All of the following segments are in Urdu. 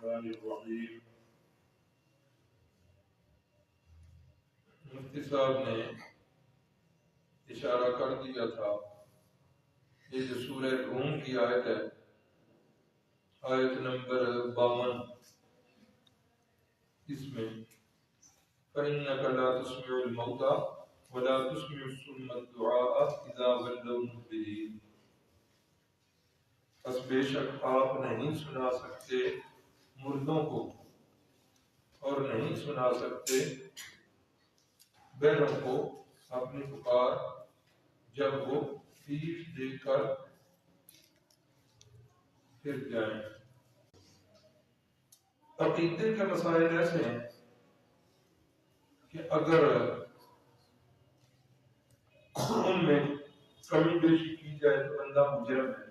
الرحمن الرحیم۔ مفتی صاحب نے اشارہ کر دیا تھا، یہ جو سورہ روم کی آیت ہے، آیت نمبر 52، اس میں فَإِنَّكَ لَا تُسْمِعُ الْمَوْتَى وَلَا تُسْمِعُ الصُّمَّ الدُّعَاءَ إِذَا وَلَّوْا مُدْبِرِينَ۔ بس بے شک آپ نہیں سنا سکتے مردوں کو اور نہیں سنا سکتے بہروں کو اپنی پکار جب وہ پیٹھ دے کر پھر جائیں۔ عقیدے کے مسائل ایسے ہیں کہ اگر ان میں کمی بیشی کی جائے تو بندہ مجرم ہے۔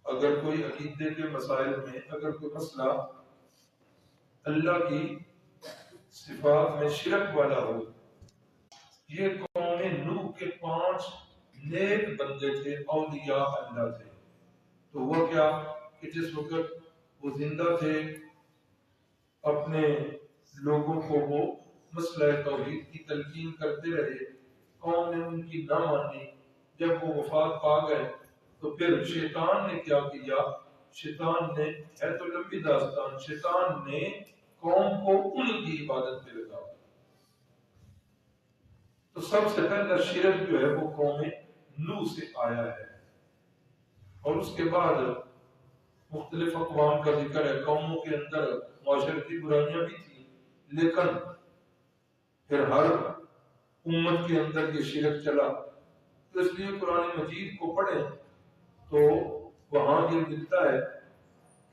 اگر کوئی عقیدے کے مسائل میں اگر کوئی مسئلہ اللہ کی صفات میں شرک والا ہو، یہ قوم نوح کے 5 نیک بندے تھے، اولیاء اللہ تھے، تو وہ کیا کہ جس وقت وہ زندہ تھے اپنے لوگوں کو وہ مسئلہ توحید کی تلقین کرتے رہے، قوم نے ان کی نہ مانی۔ جب وہ وفات پا گئے تو پھر شیطان نے کیا کیا، شیطان نے، ہے تو لمبی داستان، شیطان نے قوم کو انہی کی عبادت پہ لگا۔ تو سب سے پہلا شرک جو ہے وہ قوم نوح سے آیا ہے، اور اس کے بعد مختلف اقوام کا ذکر ہے، قوموں کے اندر معاشرتی برائیاں بھی تھیں، لیکن پھر ہر امت کے اندر یہ شرک چلا۔ تو اس لیے قرآن مجید کو پڑھیں تو وہاں یہ ملتا ہے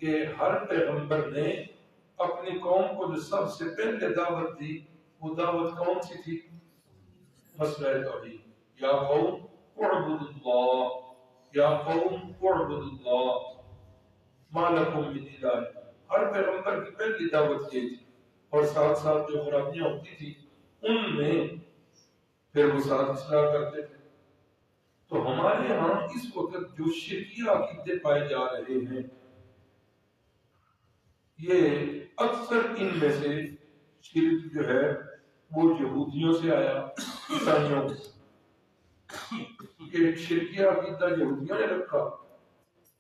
کہ ہر پیغمبر نے اپنی قوم کو جو سب سے پہلے دعوت دی، وہ دعوت کون سی تھی؟ مسئلہ توحید۔ یا قوم اعبدوا اللہ، یا قوم اعبدوا اللہ ما لکم من الہ۔ ہر پیغمبر کی پہلی دعوت یہ تھی، اور ساتھ ساتھ جو خرابیاں ہوتی تھی ان میں پھر وہ ساتھ اصلاح کرتے تھے۔ تو ہمارے ہاں اس وقت جو شرکیہ عقیدے پائے جا رہے ہیں، یہ اکثر ان میں سے شرک جو ہے وہ یہودیوں سے آیا، عیسائیوں سے، کہ شرکیہ عقیدہ یہودیوں نے رکھا،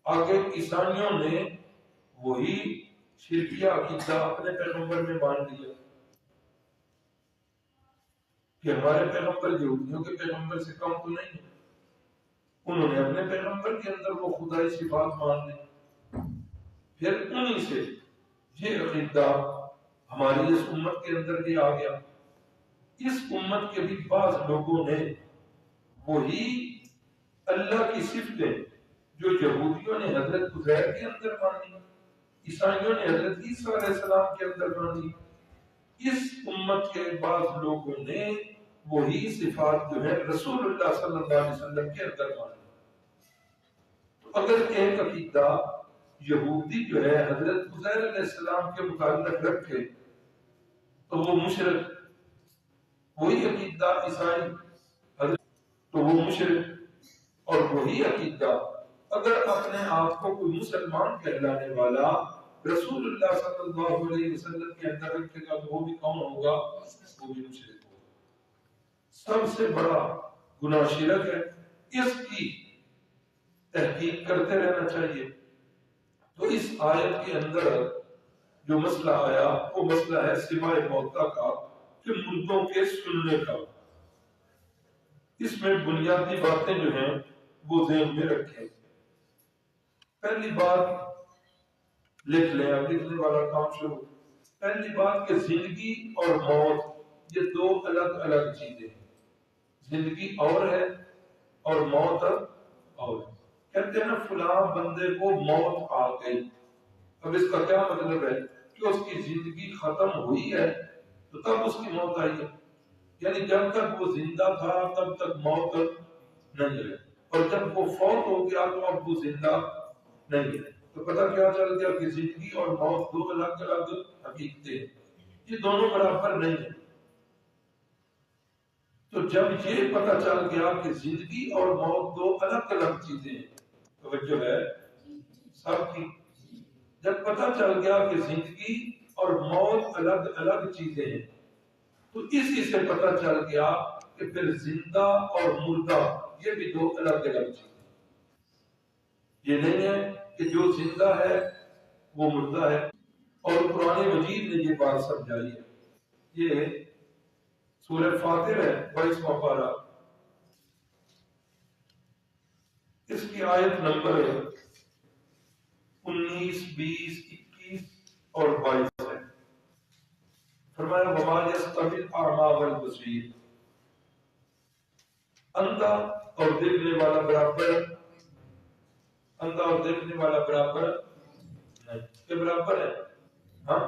آگے عیسائیوں نے وہی شرکیہ عقیدہ اپنے پیغمبر میں مان لیا کہ ہمارے پیغمبر یہودیوں کے پیغمبر سے کم تو نہیں ہے۔ انہوں نے اپنے پیغمبر کے اندر وہ خدائی صفات مان لی، پھر انہی سے یہ عقیدہ ہماری اس امت کے اندر بھی آ گیا۔ اس امت کے بھی بعض لوگوں نے وہی اللہ کی صفتیں جو یہودیوں نے حضرت عزیر کے اندر مانی، عیسائیوں نے حضرت عیسیٰ علیہ السلام کے اندر مانی، اس امت کے بعض لوگوں نے وہی صفات جو ہے رسول اللہ صلی اللہ علیہ وسلم کے اندر مانی۔ تو اگر ایک عقیدہ یہودی جو ہے حضرت عزیر علیہ السلام کے متعلق رکھے تو وہ مشرک، وہی عقیدہ عیسائی حضرت تو وہ مشرک، اور وہی عقیدہ اگر اپنے آپ کو کوئی مسلمان کہلانے والا رسول اللہ صلی اللہ علیہ وسلم کے اندر رکھے گا تو وہ بھی کون ہوگا؟ وہ بھی مشرک ہوگا۔ سب سے بڑا گناہ شرک ہے، اس کی تحقیق کرتے رہنا چاہیے۔ تو اس آیت کے اندر جو مسئلہ آیا وہ مسئلہ ہے سماع موتیٰ کا، کہ مردوں کے سننے کا۔ اس میں بنیادی باتیں جو ہیں وہ ذہن میں رکھیں۔ پہلی بات لکھ لیں، اب لکھنے والا کام شروع۔ پہلی بات کہ زندگی اور موت یہ دو الگ الگ چیزیں ہیں۔ زندگی اور ہے اور موت اور ہے۔ کہتے ہیں نا فلاں بندے کو موت آ گئی، اب اس کا کیا مطلب ہے کہ اس کی زندگی ختم ہوئی ہے تو تب اس کی موت آئی ہے، یعنی جب تک وہ زندہ تھا تب تک موت نہیں ہے، اور جب وہ فوت ہو گیا تو اب وہ زندہ نہیں ہے۔ تو پتہ کیا چل گیا کہ زندگی اور موت دو الگ الگ حقیقتیں ہیں، یہ دونوں برابر نہیں ہیں۔ تو جب یہ پتہ چل گیا کہ زندگی اور موت دو الگ الگ چیزیں ہیں، توجہ ہے، سب کی جب پتہ چل گیا کہ زندگی اور موت الگ الگ چیزیں ہیں تو اسی سے پتہ چل گیا کہ پھر زندہ اور مردہ یہ بھی دو الگ الگ چیزیں ہیں۔ یہ نہیں ہے کہ جو زندہ ہے وہ مردہ ہے، اور قرآن مجید نے یہ بات سمجھائی ہے۔ یہ سورہ فاتر ہے 22واں پارہ، اس کی آیت نمبر 19، 20، 21 اور 22 ہے۔ فرمایا وما یستوی الاعمی والبصیر، اندھا اور دیکھنے والا برابر، اندھا اور دیکھنے والا برابر نہیں، یہ برابر ہے؟ ہاں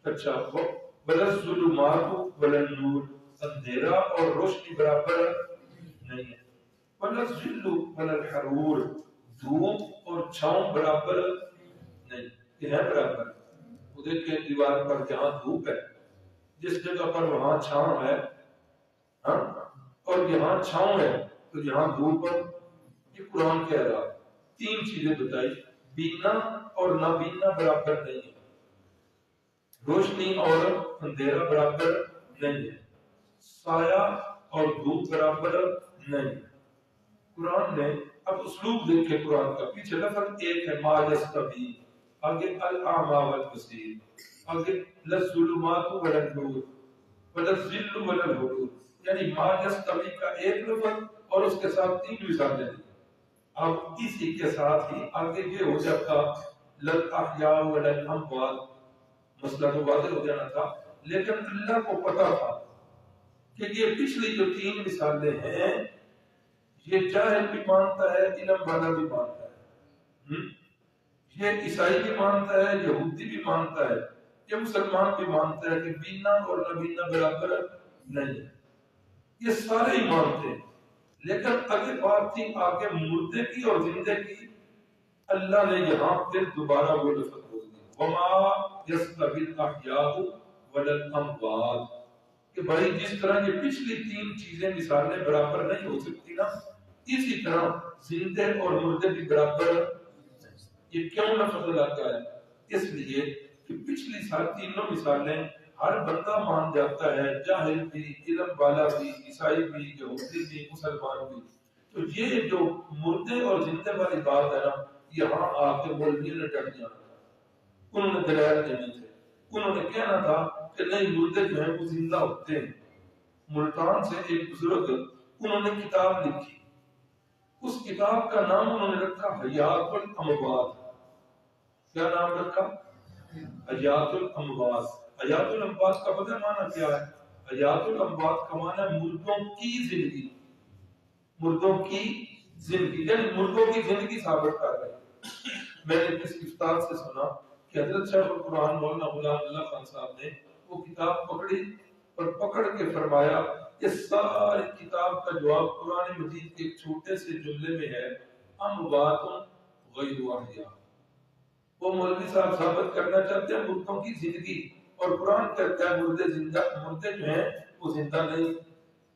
اچھا، وہ ولا الظلمات ولا النور، اندھیرا اور روشنی برابر نہیں ہے، ولا الظل ولا الحرور، دھوپ اور چھاؤں برابر نہیں، یہ ہے برابر۔ وہ دیکھیں دیوار پر جہاں دھوپ ہے جس جگہ پر وہاں چھاؤں ہے، ہاں، اور یہاں چھاؤں ہے تو یہاں دھوپ پر، یہ قرآن کہہ رہا ہے۔ تین چیزیں بتائی، بینا اور نہ بینا برابر نہیں ہے، روشنی اور اندھیرا برابر نہیں ہے، سایہ اور دھوپ برابر نہیں ہے۔ قرآن نے اب اسلوب دیکھے قرآن کا، پیچھے لفظ ایک ہے ما یستوی، آگے الاعمی والبصیر، آگے للظلمات ولا النور ولا الظل ولا الحرور، یعنی ما یستوی کا ایک لفظ اور اس کے ساتھ تین مثالیں دی۔ اب اسی کے ساتھ ہی آگے یہ ہو جاتا للاحیاء ولا الاموات، مسئلہ تو واضح ہو جانا تھا، لیکن اللہ کو پتا تھا کہ یہ پچھلی جو تین مثالیں ہیں یہ جاہل بھی مانتا ہے، علم والا بھی مانتا ہے، یہ عیسائی بھی مانتا ہے، یہودی بھی مانتا ہے، یہ مسلمان بھی مانتا ہے کہ بینا اور نہ بینا برابر نہیں، یہ سارے ہی مانتے ہیں۔ لیکن اگر بات تھی آگے مردے کی اور زندے کی، اللہ نے یہاں پھر دوبارہ وہ لفظ بول دیا وما یستوی الاحیاء ولا الاموات، کہ بھائی جس طرح یہ پچھلی تین چیزیں مثالیں برابر نہیں ہو سکتی نا، اسی طرح زندے اور مردے بھی برابر۔ یہ کیوں لفظ لگا ہے؟ اس لیے کہ پچھلی تینوں مثالیں ہر بندہ مان جاتا ہے، جاہل بھی، علم والا بھی، عیسائی بھی، یہودی بھی، مسلمان بھی۔ تو یہ جو مردے اور زندے والی بات ہے نا، یہاں آ کے مولوی نے ڈٹ جانا تھا، انہوں نے دلائل دینے تھے، انہوں نے کہنا تھا کہ نہیں مردے جو ہیں وہ زندہ ہوتے ہیں۔ ملتان سے ایک بزرگ، انہوں نے کتاب لکھی، اس کتاب کا نام انہوں نے رکھا حیات الاموات۔ کیا نام رکھا؟ حیات الاموات۔ حیات الاموات کا پتہ معنی کیا ہے؟ حیات الاموات کا معنی ہے مردوں کی زندگی، مردوں کی زندگی، یعنی مردوں کی زندگی ثابت کر رہے ہیں۔ میں نے کسی استاد سے سنا کہ حضرت شیخ القرآن مولانا غلام اللہ خان صاحب نے وہ کتاب پکڑی اور پکڑ کے فرمایا کہ ساری کتاب کا جواب قرآن مجید کے ایک چھوٹے سے جملے میں ہے اموات غیر احیاء۔ وہ مولوی صاحب ثابت کرنا چاہتے ہیں مردوں کی زندگی، اور قرآن کہتا ہے مردے زندہ، مردے جو ہیں وہ زندہ نہیں،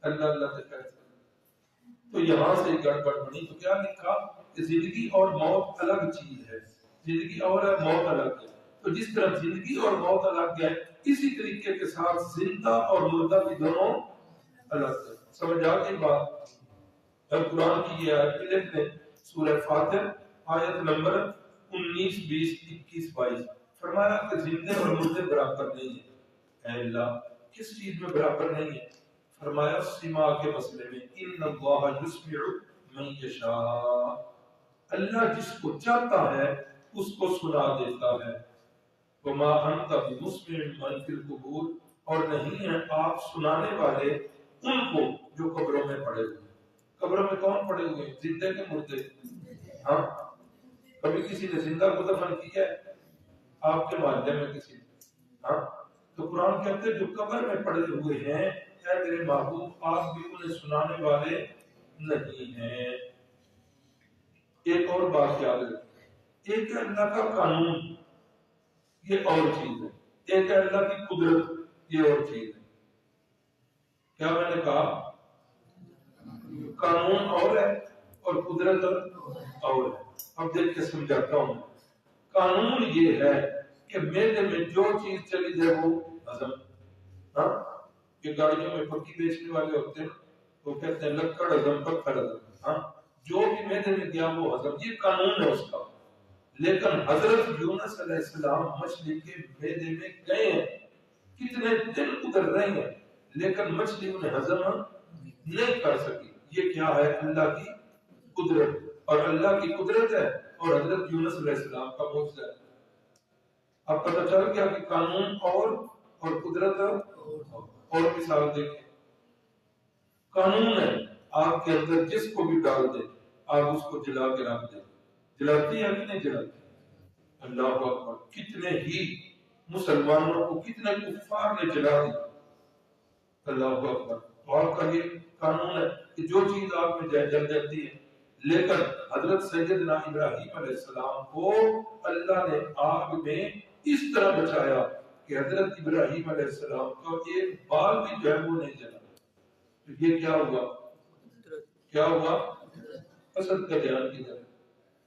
اللہ اللہ سے کہتے ہیں۔ تو یہاں سے گڑبڑ بنی، تو کیا لکھا کہ زندگی اور موت الگ چیز ہے، زندگی اور ہے، موت الگ ہے۔ تو جس طرح زندگی اور موت الگ ہے، اسی طریقے کے ساتھ زندہ اور مردہ بھی دونوں الگ ہے۔ سمجھ آ گئی بات؟ اب قرآن کی یہ آیت دیکھ لیں، سورہ فاتر آیت نمبر 19، 20، 21، 22، فرمایا کہ زندے اور مردے برابر نہیں ہیں۔ اے اللہ کس چیز میں برابر نہیں ہے؟ فرمایا سما کے مسئلے میں، ان اللہ یسمع من یشاء، اللہ جس کو چاہتا ہے اس کو سنا دیتا ہے۔ وما انت بمسمع من فی القبور، اور نہیں ہیں آپ سنانے والے ان کو جو قبروں میں پڑے ہوئے ہیں۔ قبروں میں کون پڑے ہوئے ہیں؟ زندے کے مردے؟ ہاں، کبھی کسی نے زندہ کو دفن کیا ہے آپ کے محلے میں کسی نے؟ ہاں، تو قرآن کہتے ہیں جو قبر میں پڑے ہوئے ہیں اے میرے محبوب آپ بھی انہیں سنانے والے نہیں ہیں۔ ایک اور بات یاد رکھیں، ایک ہے اللہ کا قانون، یہ اور چیز ہے، ایک ہے اللہ کی قدرت، یہ اور چیز ہے۔ کیا میں نے کہا؟ قانون اور ہے اور قدرت اور ہے۔ اب دیکھ کے سمجھاتا ہوں، قانون یہ ہے کہ میدے میں جو چیز چلی جائے وہ ہضم. ہاں یہ گاڑیوں میں پکی بیچنے والے ہوتے ہیں وہ کہتے ہیں لکڑ ہضم پتھر ہضم. ہاں جو بھی میدے میں گیا وہ ہضم. یہ قانون ہے اس کا. لیکن حضرت یونس علیہ السلام مچھلی کے میدے میں گئے ہیں, کتنے دن ادھر رہے ہیں, لیکن مچھلی انہیں ہضم نہیں کر سکی. یہ کیا ہے؟ اللہ کی قدرت. اور اللہ کی قدرت ہے اور حضرت یونس علیہ السلام کا معجزہ ہے. اب پتہ چل گیا کہ قانون اور قدرت. اور مثال دیکھیں, قانون ہے آپ کے اندر جس کو بھی ڈال دیں آپ اس کو جلا کے رکھ دیں, جلاتی ہے کہ نہیں جلاتی؟ اللہ اکبر. کتنے ہی مسلمانوں کو کتنے کفار نے جلا دیا. اللہ اکبر. تو آپ کا یہ قانون ہے کہ جو چیز آپ میں جل جاتی ہے. لیکن حضرت سیدنا ابراہیم علیہ السلام کو اللہ نے آگ میں اس طرح بچایا کہ حضرت ابراہیم علیہ السلام کا ایک بال بھی جو ہے وہ نہیں جلا. تو یہ کیا ہوا؟ کیا ہوا؟ اسد کا دھیان کی طرف.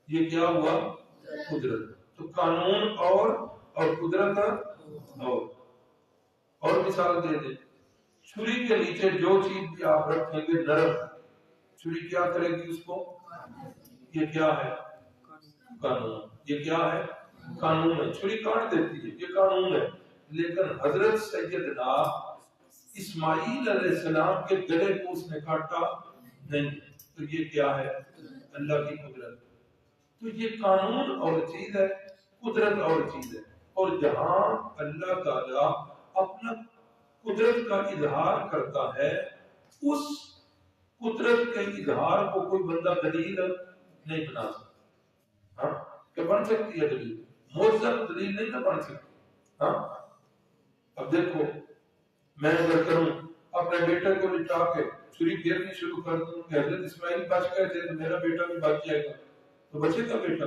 یہ کیا ہوا؟ قدرت. تو قانون اور قدرت اور مثال دے دیں. چھری کے نیچے جو چیز بھی آپ رکھیں گے نرم, چھری کیا کرے گی اس کو؟ یہ کیا ہے؟ قانون. یہ کیا ہے؟ قانون ہے. چھری کاٹ دیتی ہے, یہ قانون ہے. لیکن حضرت سیدنا اسماعیل علیہ السلام کے گلے کو اس نے کاٹا نہیں. تو یہ کیا ہے؟ اللہ کی قدرت. تو یہ قانون اور چیز ہے, قدرت اور چیز ہے. اور جہاں اللہ تعالیٰ اپنا قدرت کا اظہار کرتا ہے, اس قدرت کے اظہار کو کوئی بندہ دلیل نہیں بنا سکتا. ہاں کہ بن سکتی ہے دلیل, معجزہ دلیل نہیں نہ بن سکتی. ہاں اب دیکھو, میں اگر کروں اپنے بیٹے کو لٹا کے چھری پھیرنی شروع کر دوں کہ حضرت اسماعیل بچ گئے تھے تو میرا بیٹا بھی بچ جائے گا, تو بچے گا بیٹا؟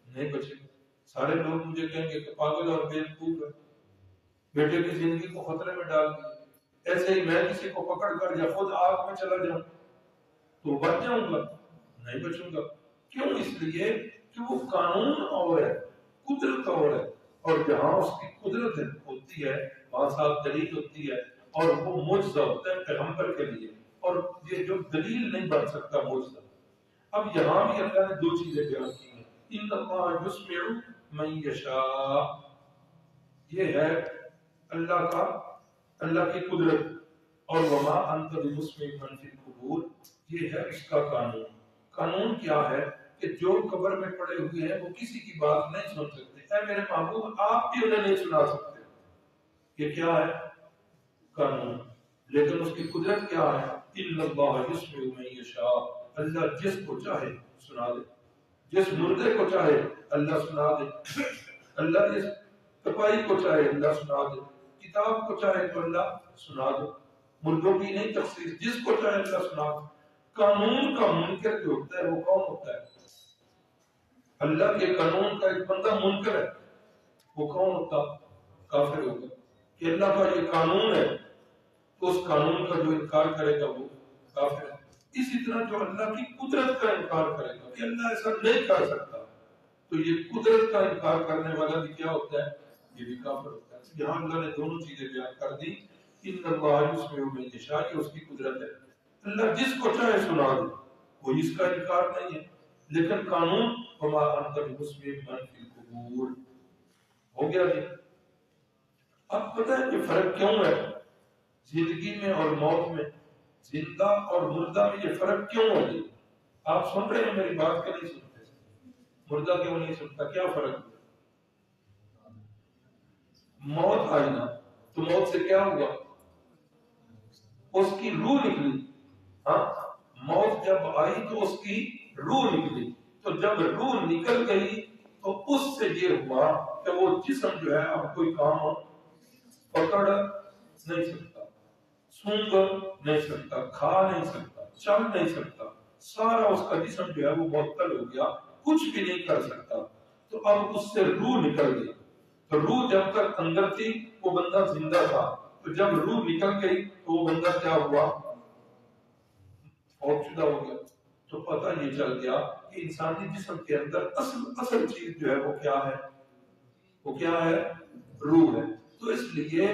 نہیں بچے گا. سارے لوگ مجھے کہیں گے کہ پاگل اور بیوقوف ہے, بیٹے کی زندگی کو خطرے میں ڈال دیا. ایسے ہی میں کسی کو پکڑ کر یا خود آگ میں چلا جاؤں تو بچ جاؤں گا؟ نہیں بچوں گا. کیوں؟ اس لیے کہ وہ قانون اور ہے, قدرت اور ہے. اور جہاں اس کی قدرت ہوتی ہے وہاں صاحب دلیل ہوتی ہے, اور وہ معجزہ ہوتا ہے پیغمبر کے لیے. اور یہ جو دلیل نہیں بن سکتا معجزہ. اب یہاں بھی اللہ نے دو چیزیں بیان کی ہیں. ان اللہ یسمع من یشاء, یہ ہے اللہ کی قدرت. اور وما انت بمسمع من فی القبور, یہ ہے اس کا قانون. قانون کیا ہے کہ جو قبر میں پڑے ہوئے ہیں وہ کسی کی بات نہیں سن سکتے. اے میرے محبوب آپ بھی انہیں نہیں سنا سکتے. یہ کیا ہے؟ قانون. لیکن اس کی قدرت کیا ہے؟ ان اللہ یسمع من یشاء, اللہ جس کو چاہے سنا دے. جس مردے کو چاہے اللہ سنا دے. اللہ جس تپائی کو چاہے اللہ سنا دے. کتاب کو چاہے تو اللہ سنا دے. مردوں کی نہیں تخصیص, جس کو چاہے اللہ سنا دے. قانون کا منکر جو ہوتا ہے وہ کون ہوتا ہے؟ اللہ کے قانون کا ایک بندہ منکر ہے, وہ کون ہوتا؟ کافر ہوگا. کہ اللہ کا یہ قانون ہے تو اس قانون کا جو انکار کرے گا وہ کافر ہے. اسی طرح جو اللہ کی قدرت کا انکار کرے گا کہ اللہ ایسا نہیں کر سکتا, تو یہ قدرت کا انکار کرنے والا بھی کیا ہوتا ہے؟ یہ بھی کافر ہوتا ہے. یہاں اللہ نے دونوں چیزیں بیان کر دی. ان اللہ یسمع من یشاء, یہ اس کی قدرت ہے. اللہ جس کو چاہے سنا دے, کوئی اس کا انکار نہیں ہے. لیکن قانون وما انت بمسمع من فی القبور ہو گیا جی. اب پتہ ہے کہ فرق کیوں ہے زندگی میں اور موت میں, زندہ اور مردہ میں یہ فرق کیوں ہے جی؟ آپ سن رہے ہیں میری بات کہ نہیں سنتے؟ مردہ کیوں نہیں سنتا؟ کیا فرق ہے؟ موت آئی نا تو موت سے کیا ہوا؟ اس کی روح نکلی. ہاں موت جب آئی تو اس کی روح نکلی. تو جب روح نکل گئی تو اس سے یہ ہوا کہ وہ جسم جو ہے اب کوئی کام پکڑ نہیں سکتا, سونگ نہیں سکتا, کھا نہیں سکتا, چل نہیں سکتا. سارا اس کا جسم جو ہے وہ معطل ہو گیا, کچھ بھی نہیں کر سکتا. تو اب اس سے روح نکل گئی. تو روح جب تک اندر تھی وہ بندہ زندہ تھا, تو جب روح نکل گئی تو وہ بندہ کیا ہوا؟ فوت شدہ ہو گیا. تو پتہ یہ چل گیا کہ انسانی جسم کے اندر اصل چیز جو ہے وہ کیا ہے؟ وہ کیا ہے؟ روح ہے۔ تو اس لیے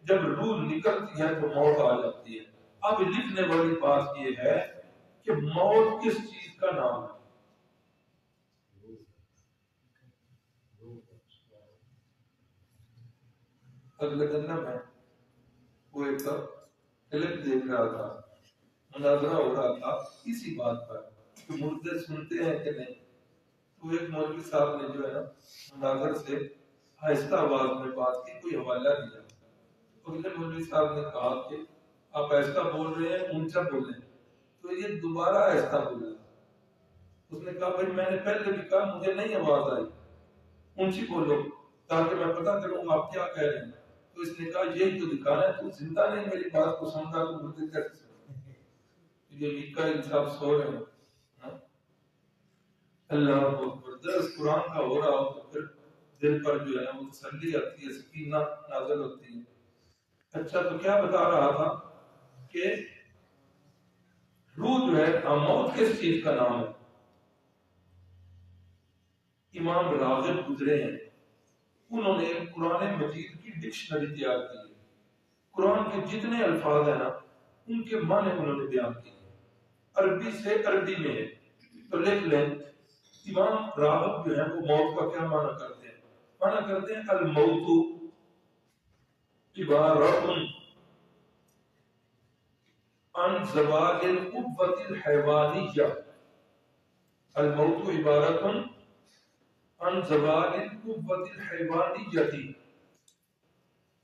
جب روح نکلتی ہے تو موت آ جاتی ہے۔ اب لکھنے والی بات یہ ہے کہ موت کس چیز کا نام ہے؟ اگلے دن میں وہ ایک کلپ دیکھ رہا تھا، مناظرہ ہو رہا تھا اسی بات پر کہ مردے سنتے ہیں کہ نہیں۔ تو ایک مولوی صاحب نے جو ہے نا مناظر سے آہستہ آواز میں بات کی، کوئی حوالہ دیا۔ اگلے مولوی صاحب نے کہا کہ آپ آہستہ بول رہے ہیں، اونچا بولیں۔ تو یہ دوبارہ آہستہ بولا۔ اس نے کہا بھائی میں نے پہلے بھی کہا مجھے نہیں آواز آئی، اونچی بولو تاکہ میں پتہ کروں آپ کیا کہہ رہے ہیں۔ تو اس نے کہا یہی تو دکھانا ہے، تو زندہ نہیں میری بات کو سمجھا تو مردے کیسے سمجھے؟ یہ میکائیل صاحب سو رہے ہیں۔ اللہ اکبر، درس قرآن کا ہو رہا ہو تو پھر دل پر جو ہے نا وہ تسلی آتی ہے، سکینہ نازل ہوتی ہے۔ اچھا تو کیا بتا رہا تھا کہ روح جو ہے، موت کس چیز کا نام ہے؟ امام راغب گزرے ہیں، انہوں نے قرآن مجید کی ڈکشنری تیار کی ہے۔ قرآن کے جتنے الفاظ ہیں نا ان کے معنی انہوں نے بیان کیے، عربی سے عربی میں ہے۔ تو لکھ لیں امام راغب جو ہے وہ موت کا کیا معنی کرتے ہیں؟ معنی کرتے ہیں الموت عبارت عن زوال القوة الحيوانية، الموت عبارت عن زوال القوة الحيوانية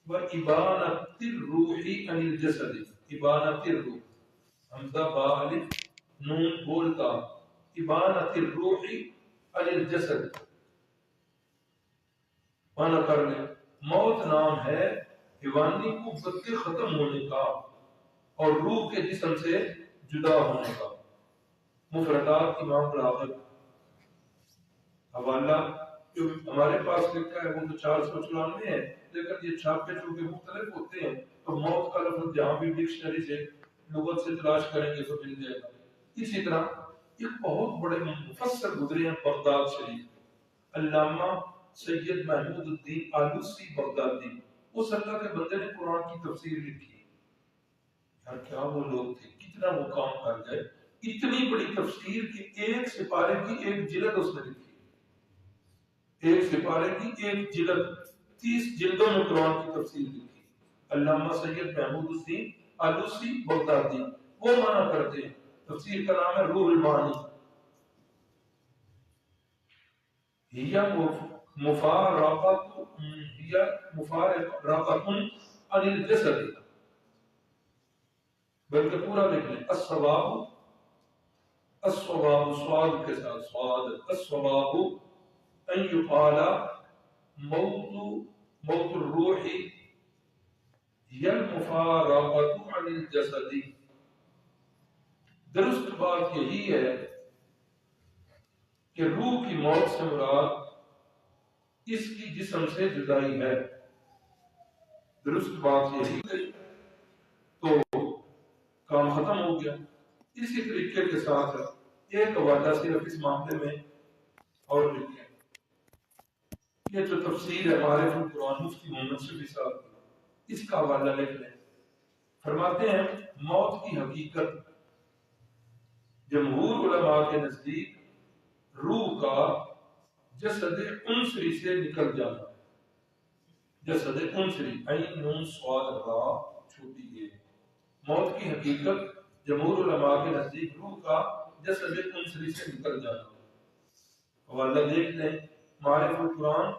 وإبانة الروح عن الجسد، إبانة الروح، حمزہ با الف نون بولتا، إبانة الروح عن الجسد۔ مانا کر لیں موت نام ہے حیوانی قوت کے ختم ہونے کا اور روح کے جسم سے جدا ہونے کا۔ مفردات امام راغب، حوالہ جو ہمارے پاس لکھا ہے وہ تو 494 ہے، لیکن یہ چھاپے چونکہ مختلف ہوتے ہیں تو موت کا لفظ جہاں بھی ڈکشنری سے لغت سے تلاش کریں گے تو مل جائے گا۔ اسی طرح ایک بہت بڑے مفسر گزرے ہیں بغداد شریف، علامہ سید محمود الدین آلوسی بغدادی۔ اس اللہ کے بندے نے قرآن کی تفسیر لکھی۔ یار کیا وہ لوگ تھے، کتنا وہ کام کر گئے، اتنی بڑی تفسیر کی ایک سپارے کی ایک جلد اس نے لکھی، ایک سپارے کی ایک جلد، 30 جلدوں میں قرآن کی تفسیر لکھی۔ علامہ سید محمود الدین آلوسی بغدادی، وہ مانا کرتے ہیں تفسیر کا نام ہے روح المعانی۔ مفارقت عن الجسد، بلکہ پورا لکھ لیں الصواب صاد کے ساتھ صاد، الصواب ان یقال موت الروح ہی المفارقت عن الجسد۔ درست بات یہی ہے کہ روح کی موت سے مراد اس کی جسم سے جدائی ہے۔ درست بات یہی ہے تو کام ختم ہو گیا۔ اسی طریقے کے ساتھ ایک حوالہ صرف اس معاملے میں اور لکھیں، یہ جو تفسیر ہے معارف القرآن مفتی محمد شفیع صاحب کی، اس کا حوالہ لکھ لیں۔ فرماتے ہیں موت کی حقیقت جمہور علماء کے نزدیک روح کا جسد عنصری سے نکل جانا، جسد عنصری عین نون صاد را چھوٹی ہے۔ موت کی حقیقت جمہور علماء کے نزدیک روح کا جسد عنصری سے نکل جانا۔ حوالہ دیکھ لیں معارف القرآن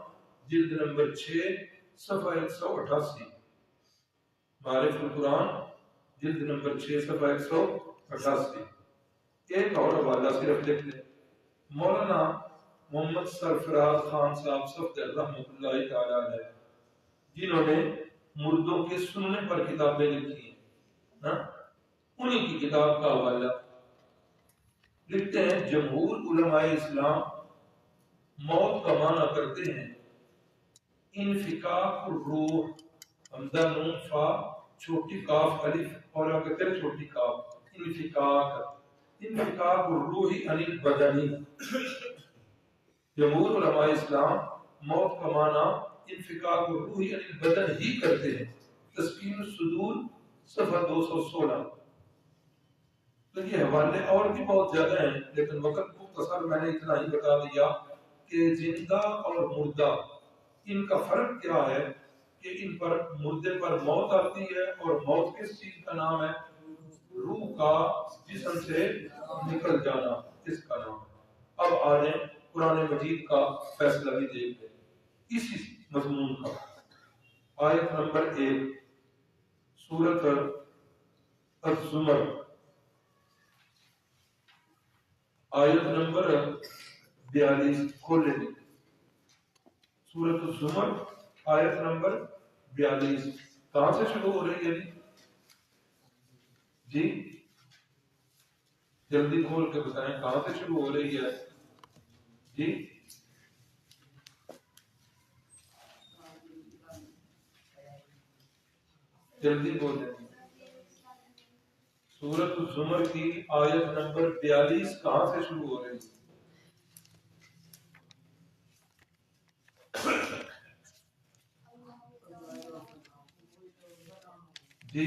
جلد نمبر 6 صفحہ 188، معارف القرآن جلد نمبر 6 صفحہ 188۔ ایک اور حوالہ صرف لکھ لیں، مولانا محمد سرفراز خان صاحب صفدر رحمۃ اللہ تعالی علیہ، جنہوں نے مردوں کے سننے پر کتابیں لکھی ہیں، انہی کی کتاب کا حوالہ لکھتے ہیں جمہور علماء اسلام موت کا معنی کرتے ہیں انفکاک الروح، حمزہ نون فا چھوٹی کاف الف اور آگے چھوٹی کاف، انفکاک انفکاک الروح عن البدنی، جمہور علماء اسلام موت کا معنی انفکاک الروح عن البدن ہی کرتے ہیں۔ تسکین الصدور صفحہ 216۔ تو یہ حوالے اور بھی بہت زیادہ ہیں، لیکن وقت مختصر، میں نے اتنا ہی بتا دیا کہ زندہ اور مردہ ان کا فرق کیا ہے، کہ ان پر مردے پر موت آتی ہے، اور موت کس چیز کا نام ہے؟ روح کا جسم سے نکل جانا، اس کا نام ہے۔ اب آ جائیں قرآن مجید کا فیصلہ بھی دیکھ لیں اسی مضمون کا۔ آیت نمبر 1 سورۃ الزمر، آیت نمبر 42 کھولے دیں۔ سورۃ الزمر آیت نمبر 42 کہاں سے شروع ہو رہی ہے جی؟ جلدی کھول کے بتائیں کہاں سے شروع ہو رہی ہے جی؟ جلدی بولیں۔ سورۃ الزمر کی آیت نمبر 42 کہاں سے شروع ہو رہی ہے جی؟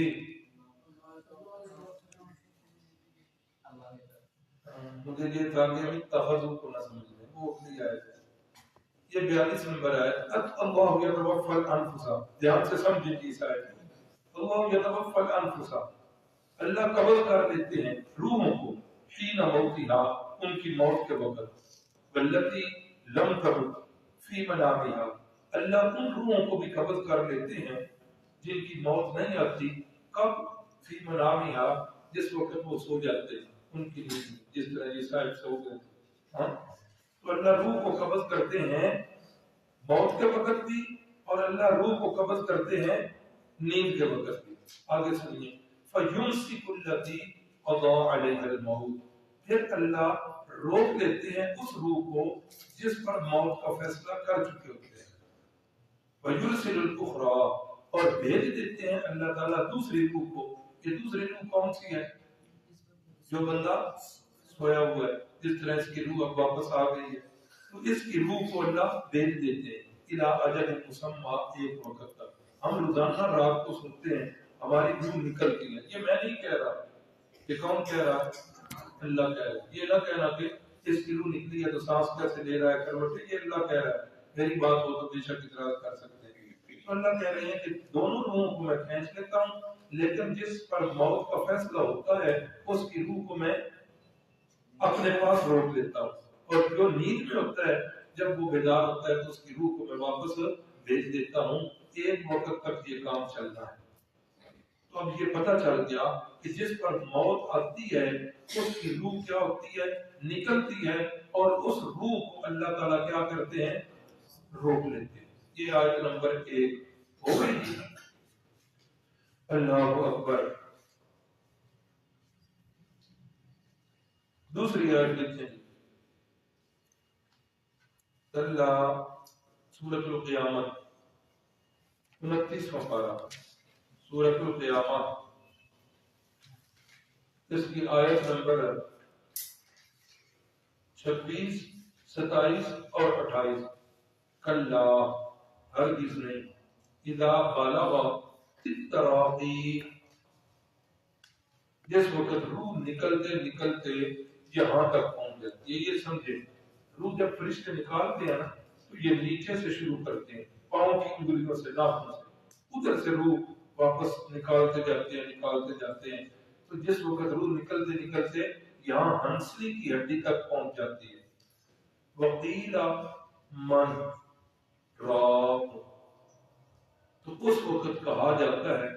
مجھے یہ تھا کہ ابھی تفضل کو نہ سمجھ لیں، وہ اپنی آیت ہے۔ یہ 42 نمبر ہے۔ اللہ یتوفی الانفس، دھیان سے سمجھیں اس آیت کو۔ اللہ یتوفی الانفس، اللہ قبض کر لیتے ہیں روحوں کو، حین موتہا، ان کی موت کے وقت، واللتی لم تمت فی منامہا، اللہ ان روحوں کو بھی قبض کر لیتے ہیں جن کی موت نہیں آتی، کب؟ فی منامہا، جس وقت وہ سو جاتے ہیں ان کی نیند، جس طرح یہ صاحب سو گئے۔ تو اللہ روح کو قبض کرتے ہیں موت کے وقت بھی، اور اللہ روح کو قبض کرتے ہیں نیند کے وقت بھی۔ آگے سنیے، فَيُمْسِكُ الَّتِي قَضَى عَلَيْهَا الْمَوْتِ، پھر اللہ روک لیتے ہیں اس روح کو جس پر موت کا فیصلہ کر چکے ہوتے ہیں۔ وَيُرْسِلُ الْأُخْرَى، اور بھیج دیتے ہیں اللہ تعالیٰ دوسری روح کو۔ یہ دوسری روح کون سی ہے؟ جو بندہ سویا ہوا ہے، جس طرح اس کی روح اب واپس آ گئی ہے، تو اس کی روح کو اللہ بھیج دیتے ہیں اِلَىٰ أَجَلٍ مُّسَمًّى، ایک وقت تک۔ ہم روزانہ رات کو سوتے ہیں، ہماری روح نکلتی ہے۔ یہ میں نہیں کہہ رہا، کہ کون کہہ رہا ہے؟ اللہ کہہ رہا ہے۔ یہ نہ کہنا کہ اس کی روح نکلی ہے تو سانس کیسے لے رہا ہے کروٹے، یہ اللہ کہہ رہا ہے، میری بات ہو تو بے شک اعتراض کر سکتے ہیں۔ تو اللہ کہہ رہے ہیں کہ دونوں روحوں کو میں کھینچ لیتا ہوں، لیکن جس پر موت کا فیصلہ ہوتا ہے اس کی روح کو میں اپنے پاس روک لیتا ہوں، اور جو نیند میں ہوتا ہے جب وہ بیدار ہوتا ہے تو اس کی روح کو میں واپس بھیج دیتا ہوں۔ ایک وقت تک یہ کام چلتا ہے۔ تو اب یہ پتہ چل گیا کہ جس پر موت آتی ہے اس کی روح کیا ہوتی ہے؟ نکلتی ہے، اور اس روح کو اللہ تعالیٰ کیا کرتے ہیں؟ روک لیتے ہیں۔ یہ آیت نمبر 1 ہو گئی جی۔ اللہ اکبر۔ دوسری آیت دیکھیں، اللہ سورۃ القیامت 29واں پارہ، سورۃ القیامت، اس کی آیت نمبر 26، 27 اور 28۔ کلا، ہرگز نہیں، اذا بلغ التراقی، جس وقت روح نکلتے نکلتے یہاں تک پہنچ جاتی ہے۔ یہ سمجھے، روح جب فرشتے نکالتے ہیں نا تو یہ نیچے سے شروع کرتے ہیں، پاؤں کی انگلیوں سے، ناخنوں سے، ادھر سے روح واپس نکالتے جاتے ہیں، نکالتے جاتے ہیں۔ تو جس وقت روح نکلتے نکلتے یہاں ہنسلی کی ہڈی تک پہنچ جاتی ہے۔ وقیل من راق، تو اس وقت کہا جاتا ہے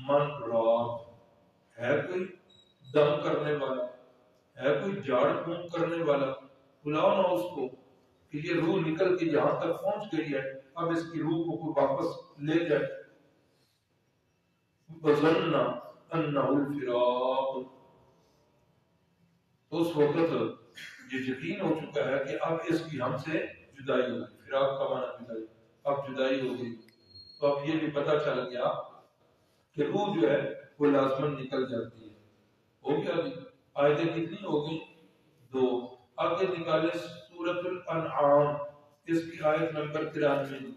من راق، ہے کوئی دم کرنے والا، ہے کوئی جھاڑ پھونک کرنے والا، بلاؤ نا اس کو کہ یہ روح نکل کے یہاں تک پہنچ گئی ہے، اب اس کی روح کو کوئی واپس لے جائے۔ وَظَنَّ أَنَّهُ الْفِرَاقُ، تو اس وقت یہ یقین ہو چکا ہے کہ اب اس کی ہم سے جدائی ہوگی۔ فراق کا معنی جدائی، اب جدائی ہوگی۔ تو اب یہ بھی پتہ چل گیا کہ روح جو ہے وہ لازماً نکل جاتی ہے۔ ہو گیا جی۔ آیتیں کتنی ہو گئی؟ 2. آگے نکالے سورۃ الانعام، اس کی آیت نمبر 93.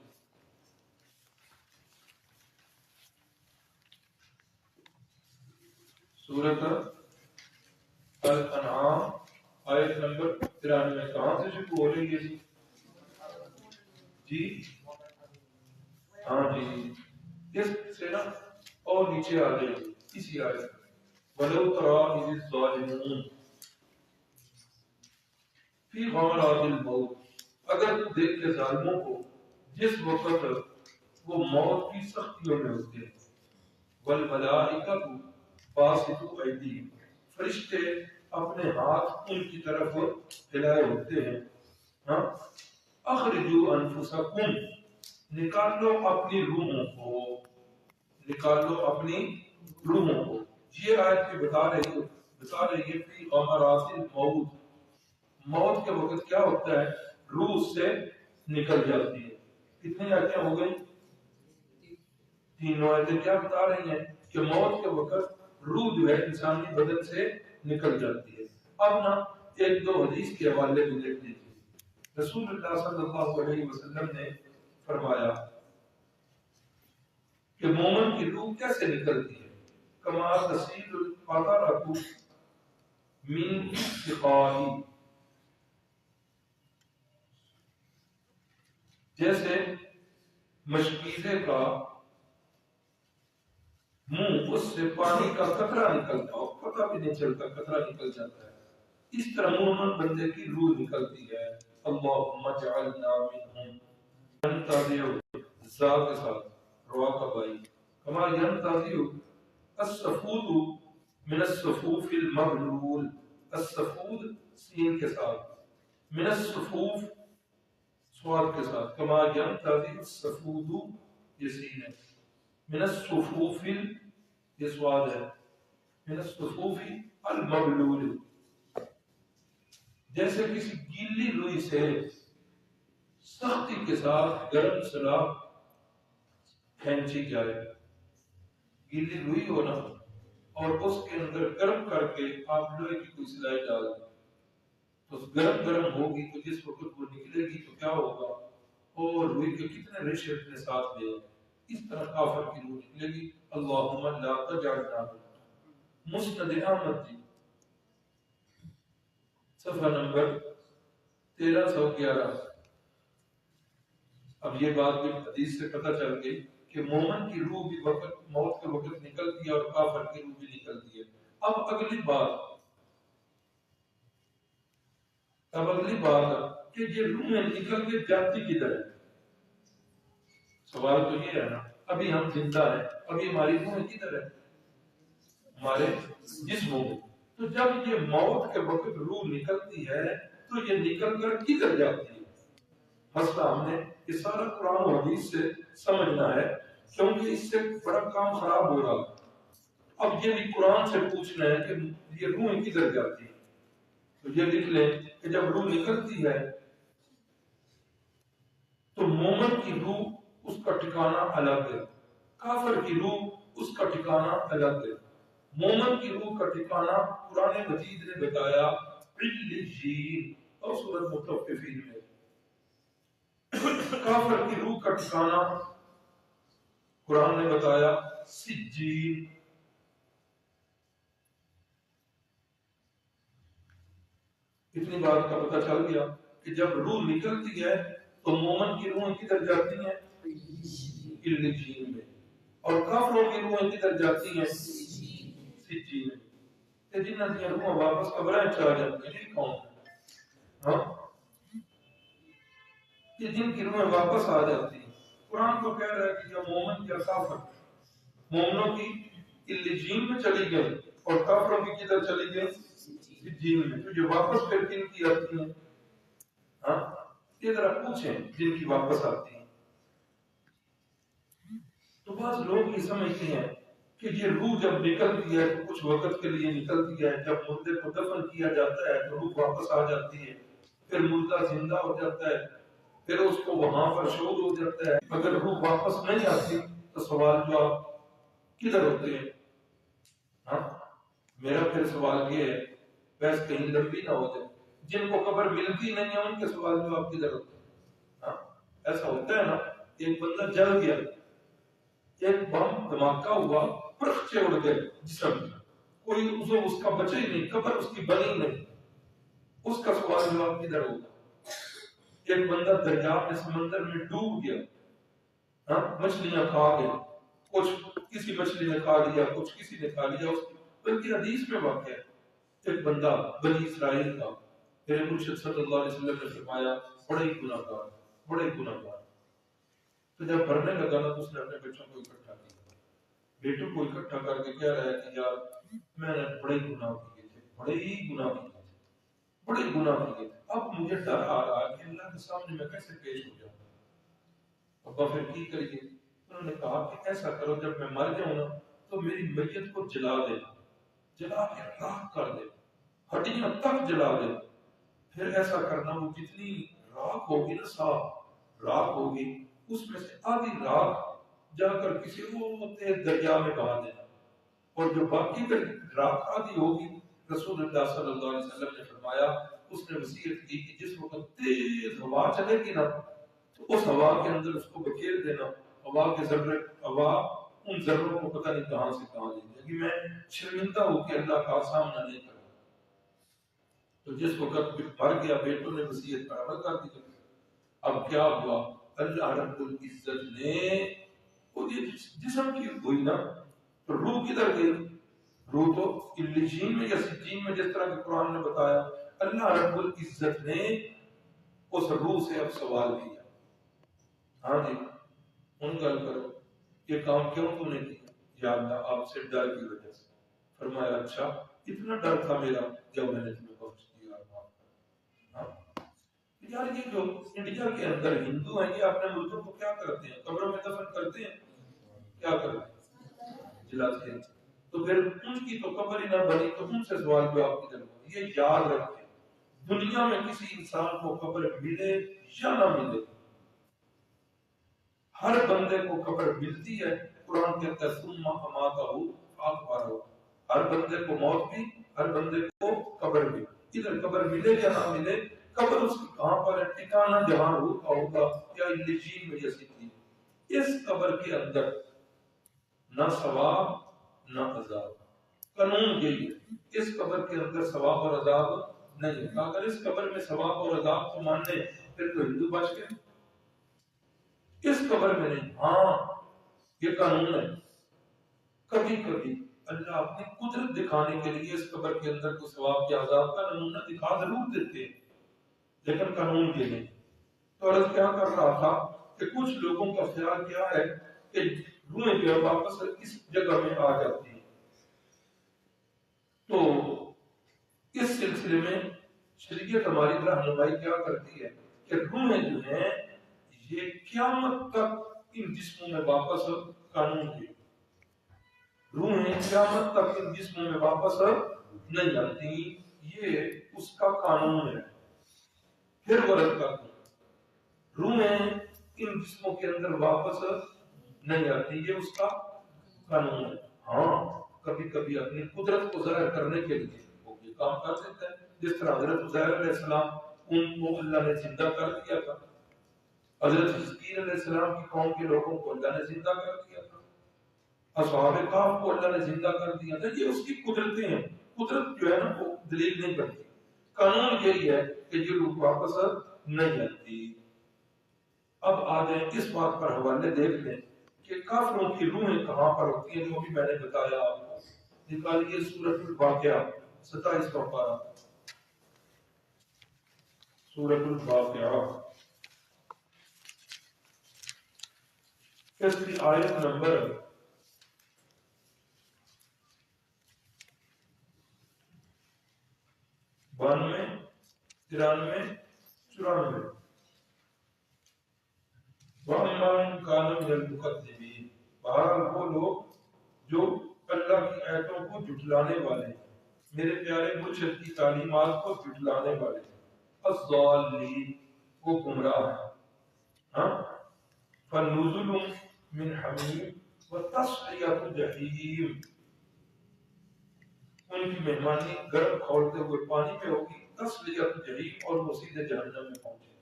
سورۃ الانعام آیت نمبر 93 کہاں سے شروع ہو رہی ہے جی؟ ہاں جی، اس سے نا اور نیچے آ جائے اسی آیت وَلَوْ تَرَىٰ إِذِ الظَّالِمُونَ فِي غَمَرَاتِ الْمَوْتِ، اگر تو دیکھ لے ظالموں کو جس وقت وہ موت کی سختیوں میں ہوتے ہیں، وَالْمَلَائِكَةُ بَاسِطُو أَيْدِيهِمْ، فرشتے اپنے ہاتھ ان کی طرف پھیلائے ہوتے ہیں، ہاں، اخرجوا انفسکم، نکال لو اپنی روحوں کو، نکال لو اپنی روحوں کو. یہ آیت بھی بتا رہی ہے کہ غمرات الموت، موت کے وقت کیا ہوتا ہے؟ روح سے نکل جاتی ہے. کتنی آیتیں ہو گئی؟ 3 آیتیں کیا بتا رہی ہیں؟ کہ موت کے وقت روح جو ہے انسانی بدن سے نکل جاتی ہے. اب نا 1-2 حدیث کے حوالے بھی دیکھ لیجیے. رسول اللہ صلی اللہ علیہ وسلم نے فرمایا کہ مومن کی روح کیسے نکلتی ہے؟ کما تسیل القطرۃ من سقائی، جیسے مشکیزے کا منہ، اس سے پانی کا قطرہ نکلتا ہو، پتہ بھی نہیں چلتا قطرہ نکل جاتا ہے، اس طرح مومن بندے کی روح نکلتی ہے. اللہم اجعلنا منہم، ینتظر زا کے ساتھ روا کا بائی، کما ینتظر السفود من الصفوف المبلول، السفود سین کے ساتھ، من الصفوف سواد کے ساتھ، کما ینتظر السفود یہ سین ہے، من الصفوف یہ سواد ہے، من الصفوف المبلول، جیسے کسی گیلی روئی سے سختی کے ساتھ گرم سلاخ کھینچی جائے. گیلی روئی ہو نا اور اس کے اندر گرم کر کے آپ لوہے کی کوئی سلائی ڈال دیں تو گرم ہوگی، تو جس وقت وہ نکلے گی تو کیا ہوگا؟ اور روئی کے کتنے ریشے اپنے ساتھ لے، اس طرح کافر کی روح نکلے گی. اللہم لا تجعلنا منہم. مسند احمد جی صفحہ نمبر 1311. اب یہ بات بھی حدیث سے پتہ چل گئی کہ مومن کی روح بھی وقت موت کے وقت نکلتی ہے اور کافر کی روح بھی نکلتی ہے. اب اگلی بات کہ یہ روحیں نکل کے جاتی کدھر ہے؟ سوال تو یہ ہے نا، ابھی ہم زندہ ہیں، ابھی ہماری روحیں کدھر ہے؟ ہمارے جسموں میں. تو جب یہ موت کے وقت روح نکلتی ہے تو یہ نکل کر کدھر جاتی ہے؟ مسئلہ ہم نے یہ سارا قرآن و حدیث سے سمجھنا ہے، کیونکہ اس سے بڑا کام خراب ہو رہا ہے. اب یہ بھی قرآن سے پوچھنا ہے کہ یہ روح کدھر جاتی ہے. تو یہ لکھ لیں کہ جب روح نکلتی ہے تو مومن کی روح اس کا ٹھکانہ الگ ہے، کافر کی روح اس کا ٹھکانہ الگ ہے. مومن کی روح کا ٹھکانہ قرآن مجید نے بتایا علیین اور سورۃ مطففین میں. کافر کی روح کا ٹھکانہ قرآن نے بتایا سجین. اتنی بات کا پتہ چل گیا کہ جب روح نکلتی ہے تو مومن کی روحیں کدھر جاتی ہیں؟ علیین میں. اور کافروں کی روحیں کدھر جاتی ہیں؟ سجین میں. جنہاں کی روحیں واپس قبریں چلا جاتی ہیں، یہ کون ہے؟ ہاں، یہ جن کی روحیں واپس آ جاتی ہیں. قرآن تو کہہ رہا ہے کہ جب مومن کیا کافر مومنوں کی علیین میں چلی گئی اور کافروں کی کدھر چلی گئی؟ سجین میں. تو جو واپس پھر کن کی آتی ہیں؟ ہاں، یہ ذرا پوچھیں جن کی واپس آتی ہیں. تو بعض لوگ یہ سمجھتے ہیں کہ یہ روح جب نکلتی ہے تو کچھ وقت کے لیے نکلتی ہے، جب مردے کو دفن کیا جاتا ہے تو روح واپس آ جاتی ہے، پھر مردہ زندہ ہو جاتا ہے، پھر اس کو وہاں پر شعور ہو جاتا ہے. اگر روح واپس نہیں آتی تو سوال جواب کدھر ہوتے ہیں؟ ہاں، میرا پھر سوال یہ ہے بحث کہیں لمبی نہ ہو جائے. جن کو قبر ملتی نہیں ہے ان کے سوال جواب کدھر ہوتے ہیں؟ ہاں ایسا ہوتا ہے نا. ایک بندہ جل گیا, ایک بم دھماکہ ہوا, پرخچے اڑ گئے جسم میں, کوئی اس کا بچے ہی نہیں, قبر اس کی بنی نہیں, اس کا سوال جواب کدھر ہوگا؟ ایک بندہ دریا میں سمندر میں ڈوب گیا, ہاں مچھلیاں کھا گئے, کچھ کسی مچھلی نے کھا لیا, کچھ کسی نے کھا لیا. بلکہ حدیث میں واقع ہے ایک بندہ بنی اسرائیل کا, میرے مرشد صلی اللہ علیہ وسلم نے فرمایا بڑے ہی گناہ گار, بڑے ہی گناہ گار. تو جب بھرنے لگا نا تو اس نے اپنے بچوں کو اکٹھا کیا, بیٹوں کو اکٹھا کر کے کہہ رہا ہے کہ یار میں نے بڑے ہی گناہ کیے تھے, بڑے ہی گناہ کیے تھے, بڑے گناہ کیے تھے. اب مجھے ڈر آ رہا ہے کہ اللہ کے سامنے میں کیسے پیش ہو جاؤں. ابا پھر کی کریے؟ انہوں نے کہا کہ ایسا کرو جب میں مر جاؤں نا تو میری میت کو جلا دے, جلا کے راکھ کر دے, ہڈیاں تک جلا دے. پھر ایسا کرنا وہ جتنی راکھ ہوگی نا, صاف راکھ ہوگی, اس میں سے آدھی راکھ جا کر کسی وہ تیز دریا میں بہا دینا, اور جو باقی راکھ آدھی ہوگی, رسول اللہ صلی اللہ علیہ وسلم نے فرمایا, اس نے وصیت کی کہ جس وقت تیز ہوا چلے گی نا تو اس ہوا کے اندر اس کو بکھیر دینا. ہوا کے ذرے, ہوا ان ذروں کو پتہ نہیں کہاں سے کہاں لے جائے گی. میں شرمندہ ہو کے اللہ کا سامنا نہیں کروں. تو جس وقت مر گیا بیٹوں نے وصیت پر عمل کر دیا. اب کیا ہوا, اللہ رب العزت نے وہ جسم کی ہوئی نا تو روح کدھر گئی؟ روح تو علیین میں یا سجین میں, جس طرح کہ قرآن نے بتایا. اللہ رب العزت نے اس روح سے اب سوال کیا, ہاں جی ان گل کرو یہ کام کیوں تو نے کیا؟ یا اللہ آپ سے ڈر کی وجہ سے. فرمایا اچھا اتنا ڈر تھا میرا جب میں نے تمہیں بخش دیا. ہاں یار یہ جو انڈیا کے اندر ہندو ہیں یہ اپنے مردوں کو کیا کرتے ہیں؟ قبروں میں دفن کرتے ہیں, کیا کرتے ہیں؟ جلاتے ہیں. تو پھر ان کی تو قبر ہی نہ بنی تو ان سے سوال جواب کدھر ہوگا؟ یہ یاد رکھیں, دنیا میں کسی انسان کو قبر ملے یا نہ ملے, ہر بندے کو قبر ملتی ہے. قرآن کہتا ہے ثم اماتہ فاقبرہ, ہر بندے کو موت بھی, ہر بندے کو قبر بھی. ادھر قبر ملے یا نہ ملے, قبر اس کی کہاں پر ہے؟ ٹھکانہ جہاں روح کا ہوگا یا علیین میں جیسی تھی. اس قبر کے اندر نہ ثواب نہ عذاب. قانون یہی ہے, اس قبر کے اندر ثواب اور عذاب نہیں ہے. اگر اس قبر میں ثواب اور عذاب کو مان لیں پھر تو ہندو بچ گئے, اس قبر میں نہیں. ہاں یہ قانون ہے, کبھی کبھی اللہ اپنی قدرت دکھانے کے لیے اس قبر کے اندر کو ثواب یا عذاب کا نمونہ دکھا ضرور دیتے ہیں, لیکن قانون کے نہیں. تو عرض کیا کر رہا تھا کہ کچھ لوگوں کا خیال کیا ہے کہ روحیں جو ہے واپس اس جگہ میں آ جاتی ہیں. تو اس سلسلے میں شریعت ہماری رہنمائی کیا کرتی ہے کہ روحیں جو ہیں یہ قیامت تک ان جسموں میں واپس, قانون کی روحیں قیامت تک ان جسموں میں واپس نہیں آتی, یہ اس کا قانون ہے. پھر غلط کرتے ہیں, روحیں ان جسموں کے اندر واپس نہیں آتی, یہ اس کا قانون ہے. ہاں کبھی کبھی اپنی قدرت کو ظاہر کرنے کے لیے وہ یہ کام کر دیتا ہے, جس طرح حضرت عزیر علیہ السلام ان کو اللہ نے زندہ کر دیا تھا, حضرت حزقیل علیہ السلام کی قوم کے لوگوں کو اللہ نے زندہ کر دیا تھا, اصحاب کہف کو اللہ نے زندہ کر دیا تھا. یہ اس کی قدرتیں ہیں, قدرت جو ہے نا وہ دلیل نہیں کرتی. قانون یہی ہے کہ یہ لوگ واپس نہیں آتی. اب آ جائیں اس بات پر حوالے دیکھ لیں کہ کافروں کی روحیں کہاں پر ہوتی ہیں, جو بھی میں نے بتایا آپ کو. نکالیے سورۃ الواقعہ 27واں پارہ, سورۃ الواقعہ اس کی آیت نمبر 92, 93, 94. وَأَمَّا كَانَ مِنَ الْمُكَذِّبِينَ, بہرحال وہ لوگ جو اللہ کی آیتوں کو جھٹلانے والے ہیں, میرے پیارے مرشد کی تعلیمات کو جھٹلانے والے ہیں. الضالین, وہ گمراہ ہیں. ہاں فَنُزُلٌ مِّنْ حَمِيمٍ وَتَصْلِيَةُ جَحِيمٍ, ان کی مہمانی گرم کھولتے ہوئے پانی میں ہوگی، تسلیت جہنم، اور وہ سیدھے جہنم میں پہنچے گے۔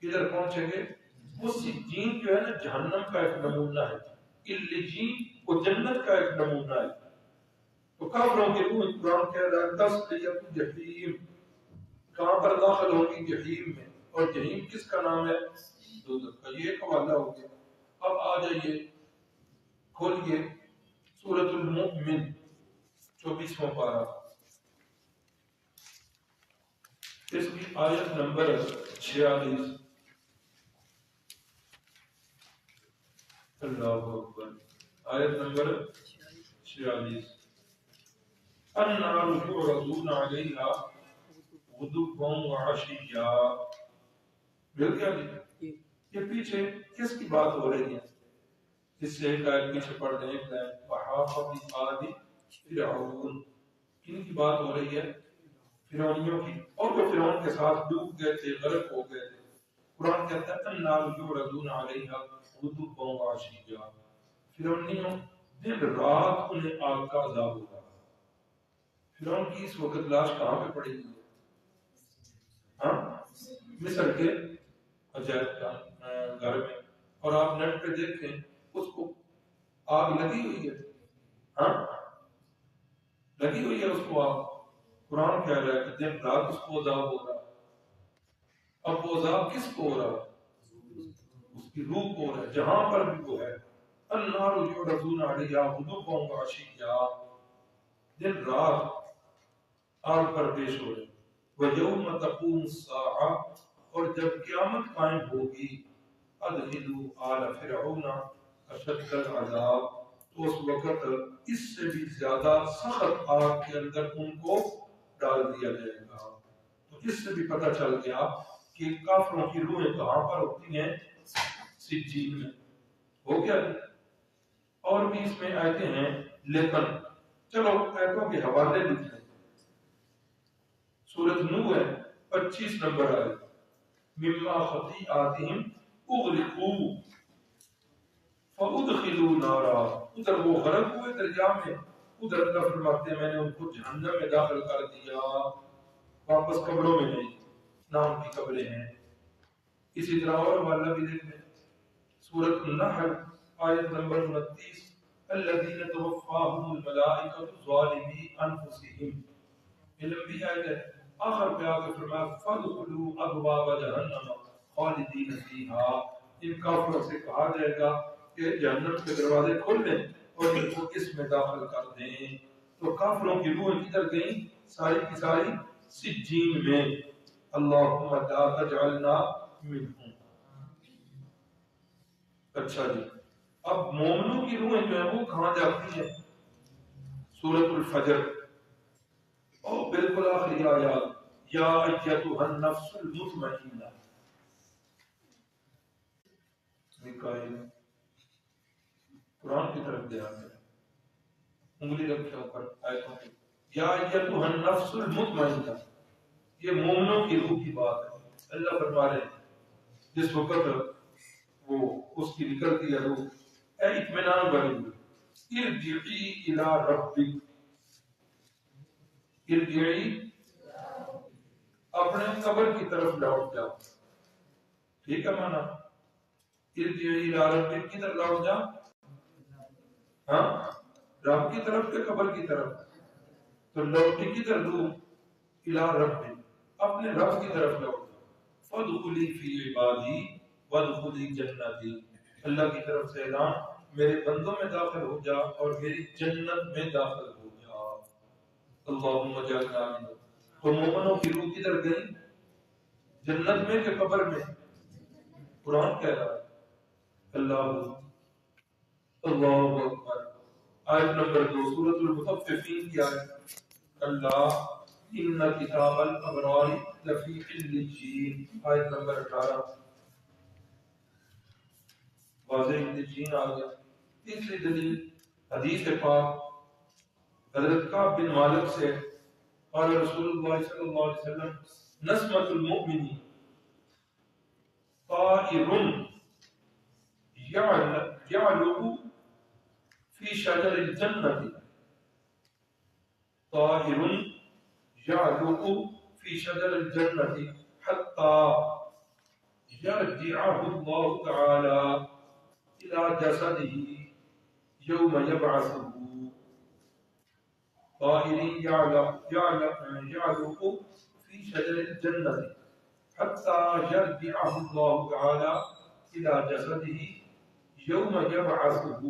کدھر پہنچیں گے؟ وہ سجین جو ہے نا جہنم کا ایک نمونہ ہے، الجین وہ جنت کا ایک نمونہ ہے۔ تو کافروں کے روح قرآن کہہ رہا ہے تسلیت جہنم، کہاں پر داخل ہوگی؟ جہنم میں، اور جہنم کس کا نام ہے؟ دوزخ کا۔ یہ ایک حوالہ ہو گیا۔ اب آ جائیے کھولیے سورۃ المؤمن 24واں پارہ، اس کی آیت نمبر 46۔ اللہ اکبر، آیت نمبر 46۔ النار یعرضون علیہا غدوا وعشیا۔ مل گیا جی؟ یہ پیچھے کس کی بات ہو رہی ہے؟ اس سے ایک آیت پیچھے پڑھ رہے ہیں، وحاق بآل فرعون، کن کی بات ہو رہی ہے؟ فرعونیوں کی، اور وہ فرعون کے ساتھ ڈوب گئے تھے، غرق ہو گئے تھے۔ قرآن کہتا ہے النار یعرضون علیہا غدوا وعشیا، فرعونیوں دن رات انہیں آگ کا عذاب ہو رہا۔ فرعون کی اس وقت لاش کہاں پہ پڑی ہوئی ہے؟ ہاں، مصر کے عجائب گھر میں، اور آپ نیٹ پہ دیکھیں اس کو آگ لگی ہوئی ہے، ہاں لگی ہوئی ہے اس کو آگ۔ قرآن کہہ رہا ہے کہ دن رات اس کو عذاب ہو رہا۔ اب وہ عذاب کس کو ہو رہا؟ اس کی روح کو ہو رہا ہے، جہاں پر بھی وہ ہے۔ النار یعرضون علیہا غدوا وعشیا، دن رات آگ پر پیش ہو رہے۔ وَيَوْمَ تَقُومُ السَّاعَةُ، اور جب قیامت قائم ہوگی، ادخلوا آل فرعون اشد العذاب، تو اس وقت اس سے بھی زیادہ سخت آگ کے اندر ان کو ڈال دیا جائے گا۔ تو اس سے بھی پتہ چل گیا کہ کافروں کی روحیں کہاں پر ہوتی ہیں؟ سجین میں۔ ہو گیا جی؟ اور بھی اس میں آیتیں ہیں، لیکن چلو آیتوں کے حوالے لکھ لیں۔ سورۃ نوح ہے 25 نمبر آیت، مما خطیئاتہم اغرقوا فادخلوا نارا، ادھر وہ غرق ہوئے دریا میں، ادھر اللہ فرماتے ہیں میں نے ان کو جہنم میں داخل کر دیا، واپس قبروں میں نہیں، نام کی قبریں ہیں۔ اسی طرح اور والا بھی دیکھ لیں، سورۃ النحل آیت نمبر 29، الذین توفاہم الملائکۃ ظالمی انفسہم، علم بھی آیت ہے۔ آخر پہ آگے فرمایا فادخلوا ابواب جہنم خالدین فیہا، ان کافروں سے کہا جائے گا کہ جہنم کے دروازے کھول دیں اور ان کو اس میں داخل کر دیں۔ تو کافروں کی روحیں کدھر گئیں؟ ساری کی ساری سجین میں۔ اللہم لا تجعلنا منہم۔ اچھا جی، اب مومنوں کی روحیں جو ہیں وہ کہاں جاتی ہیں؟ سورۃ الفجر، اور بالکل آخری آیات، یا ایتھا النفس المطمئنہ، میکائیل قرآن کی طرف دھیان دیں، انگلی رکھے اوپر آیتوں کی، یا ایتھا النفس المطمئنہ، یہ مومنوں کی روح کی بات ہے۔ اللہ فرما رہے ہیں جس وقت وہ اس کی نکلتی ہے روح، اے اطمینان والی روح، ارجعی الی ربک، ارجعی اپنے قبر کی طرف لوٹ جاؤ، ٹھیک ہے مانا؟ ارجعی الی ربک، کدھر لوٹ جا؟ ہاں رب کی طرف کے قبر کی طرف؟ تو لوٹی کدھر روح؟ الی ربک، اپنے رب کی طرف لوٹ جاؤ۔ فادخلی فی عبادی وادخلی جنتی، اللہ کی طرف سے اعلان، میرے بندوں میں داخل ہو جا اور میری جنت میں داخل ہو جا۔ اللہم اجعلنا منہم۔ تو مومنوں کی روح کدھر گئی؟ جنت میں کہ قبر میں؟ قرآن کہہ رہا ہے۔ اللہ اکبر۔ آیت نمبر 2 سورۃ المطففین کی آیت، اللہ ان کتاب الابرار لفی علیین، آیت نمبر 18، واضح علیین آ گیا۔ تیسری دلیل حدیث پاک حضرت کعب بن مالک سے، قال رسول اللہ صلی اللہ علیہ وسلم نسمۃ المؤمن طائر يعلق في شجر الجنة، طائر يعلق في شجر الجنة حتى يرجعه الله تعالى إلى جسده يوم يبعثه. طائر يعلق في شجر الجنة حتى يرجعه الله تعالى إلى جسده يوم يبعثه.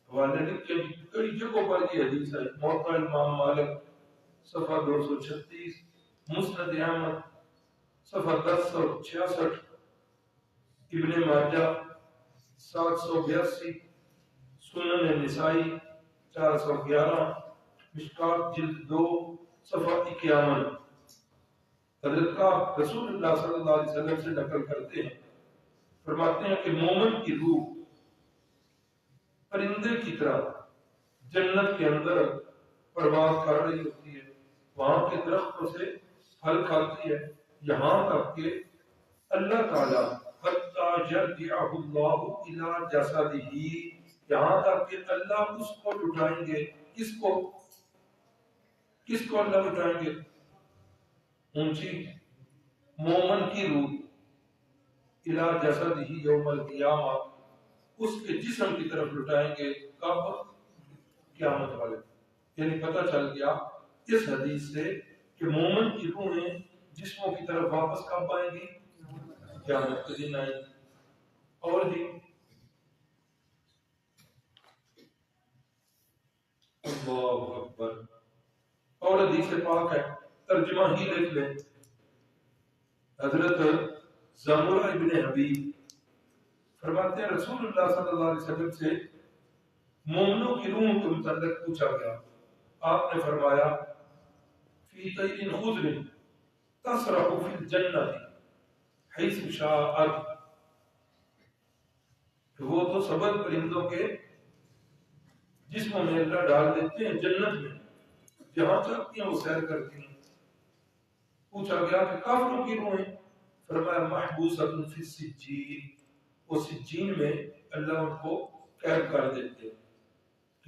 حوالے کئی جگہوں پر یہ حدیث ہے. موطا امام مالک صفحہ 236، مسند احمد صفحہ 1066، ابن ماجہ 782، سنن نسائی 411، مشکات جلد 2 صفحہ 51. حضرت کا رسول اللہ صلی اللہ علیہ وسلم سے نقل کرتے ہیں، فرماتے ہیں کہ مومن کی روح پرندے کی طرح جنت کے اندر پرواز کر رہی ہوتی ہے، وہاں کے درختوں سے پھل کھاتی ہے، یہاں تک کہ اللہ تعالیٰ حتی یرجعہ اللہ الی جسدہ، یہاں تک کہ اللہ اس کو لٹائیں گے. کس کو اللہ لٹائیں گے؟ اونچی مومن کی روح الی جسدہ یوم القیامہ، اس کے جسم کی طرف لٹائیں گے. کب؟ قیامت والے. یعنی پتہ چل گیا اس حدیث سے کہ مومن کی روحیں جسموں کی طرف واپس کب آئیں گی؟ قیامت کے دن آئیں گی. اور بھی اللہ اکبر. اور حدیث پاک ہے، ترجمہ ہی لکھ لیں. حضرت زمرہ ابن حبیب فرماتے ہیں رسول اللہ صلی اللہ علیہ وسلم سے مومنوں کی روح کے متعلق پوچھا گیا. آپ نے فرمایا فی طیر خضر تسرح فی الجنۃ حیث شاءت، وہ تو سبز پرندوں کے جسموں میں اللہ ڈال دیتے ہیں جنت میں، جہاں چاہتی ہیں وہ سیر کرتی ہیں. پوچھا گیا کہ کافروں کی روحیں؟ فرمایا محبوسۃ فی السجین، وہ سجین میں اللہ ان کو قید کر دیتے ہیں.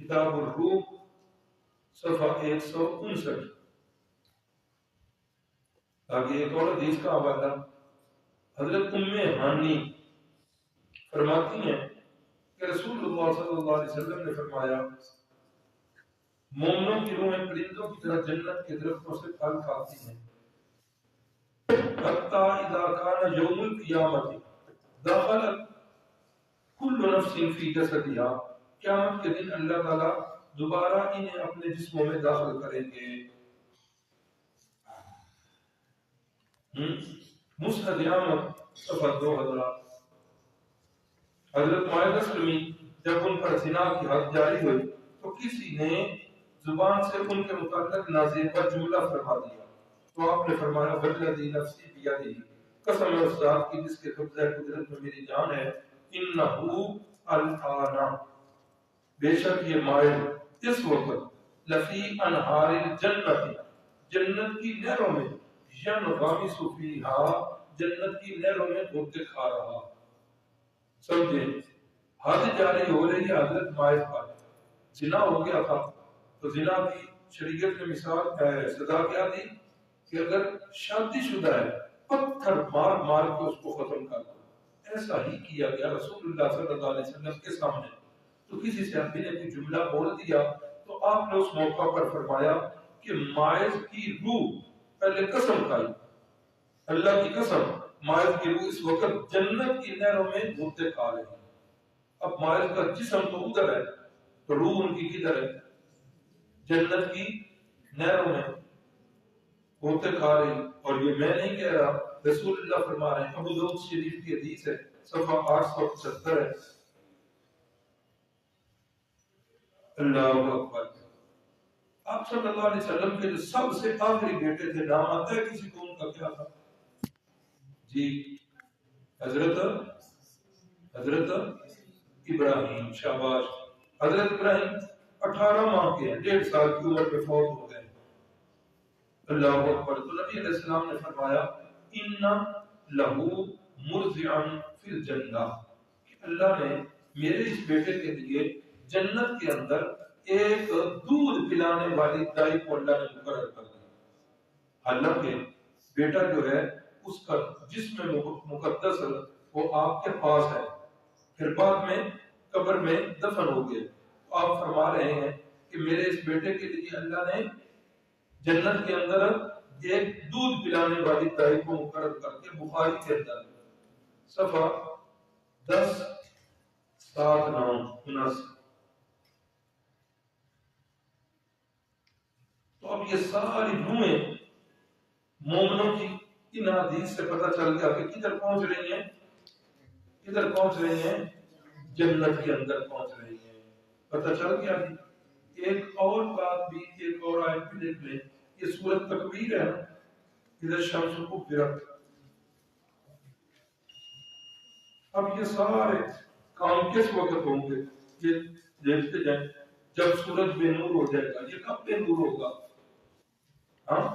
کتاب الروح صفحہ 159. آگے ایک اور حدیث کا حوالہ. حضرت ام ہانی فرماتی ہیں کہ رسول اللہ صلی اللہ علیہ وسلم نے فرمایا مومنوں کی روحیں پرندوں کی طرح جنت کے درختوں سے پھل کھاتی ہیں حتی اذا کان یوم القیامت دخلت کل نفس فی جسدہا، قیامت کے دن اللہ تعالیٰ دوبارہ انہیں اپنے جسموں میں داخل کریں گے. مسند احمد صفحہ 2000. حضرت معاذ سلمی جب ان پر زنا کی حد جاری ہوئی تو کسی نے زبان سے ان کے متعلق نازیبہ جملہ فرما دیا، تو آپ نے فرمایا والذی نفسی بیدہ، قسم ہے اس ذات کی جس کے قبضہ قدرت میں میری جان ہے، انہو الآن، بے شک یہ مائل اس وقت لفی انہار الجنت، جنت کی نہروں میں، ینغمس فیہا، جنت کی نہروں میں غوطے کھا رہا. سمجھیں حد جاری ہو رہی ہے حضرت مائل پر. زنا ہو گیا تھا تو زنا کی شریعت نے مثال سزا کیا دی کہ اگر شادی شدہ ہے پتھر مار مار کے اس کو ختم کر دو. ایسا ہی کیا گیا رسول اللہ صلی اللہ علیہ وسلم کے سامنے. تو کسی صحابی نے کوئی جملہ بول دیا تو آپ نے اس موقع پر فرمایا کہ ماعز کی روح پہلے قسم کھائی، اللہ کی قسم، ماعز کی روح اس وقت جنت کی نہروں میں غوطے کھا رہی ہے. اب ماعز کا جسم تو ادھر ہے تو روح ان کی کدھر ہے؟ جنت کی نہروں میں غوطے کھا رہی. اور یہ میں نہیں کہہ رہا، رسول اللہ فرما رہے ہیں. ابو داؤد شریف کی حدیث ہے، صفحہ 875 ہے. اللہ اکبر. آپ صلی اللہ علیہ وسلم کے جو سب سے آخری بیٹے تھے، نام آتا ہے کسی کو ان کا کیا تھا؟ جی حضرت ابراہیم. شاباش. حضرت ابراہیم 18 ماہ کے ہیں، 1.5 سال کی عمر میں فوت ہو گئے. اللہ اکبر. تو نبی علیہ السلام نے فرمایا ان لہو مرضعا فی الجنہ، اللہ نے میرے اس بیٹے کے لیے جنت کے اندر ایک دودھ پلانے والی دائی کو اللہ نے مقرر کر دیا. حالانکہ بیٹا جو ہے اس کا جسم مقدس وہ آپ کے پاس ہے، پھر بعد میں قبر میں دفن ہو گئے. آپ فرما رہے ہیں کہ میرے اس بیٹے کے لیے اللہ نے جنت کے اندر ایک دودھ پلانے والی دائی کو مقرر کر کے بخاری کے اندر صفحہ 10 7 9 79. تو اب یہ ساری روحیں مومنوں کی ان حدیث سے پتہ چل گیا کہ کدھر پہنچ رہی ہیں، کدھر پہنچ رہی ہیں، جنت کے اندر پہنچ رہی ہیں. پتہ چل گیا. ایک اور بات بھی، ایک اور آیت بھی دیکھ لیں. یہ سورۃ تکویر ہے نا، ادھر شمس کو پھرت. اب یہ سارے کام کس وقت ہوں گے یہ دیکھتے جائیں. جب سورج بے نور ہو جائے گا. یہ کب بے نور ہوگا؟ ہاں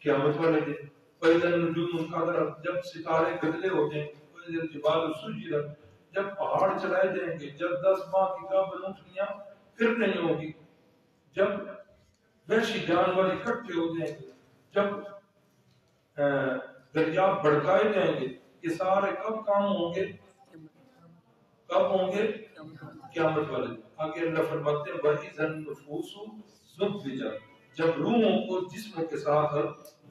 قیامت والے دن. فَإِذَا النُّجُومُ انْكَدَرَتْ، جب ستارے گدلے ہو جائیں گے. فَإِذَا الْجِبَالُ سُجِّرَتْ، جب پہاڑ چلائے جائیں گے. جب 10 ماہ کی قابل اونٹنیاں پھر نہیں ہوگی. جب وحشی جانور اکٹھے ہو جائیں گے. جب دریا بڑھکائے جائیں گے. یہ سارے کب کام ہوں گے؟ کب ہوں گے؟ قیامت والے دن. آگے اللہ فرماتے ہیں وَإِذَا النُّفُوسُ زُوِّجَتْ، جب روحوں کو جسموں کے ساتھ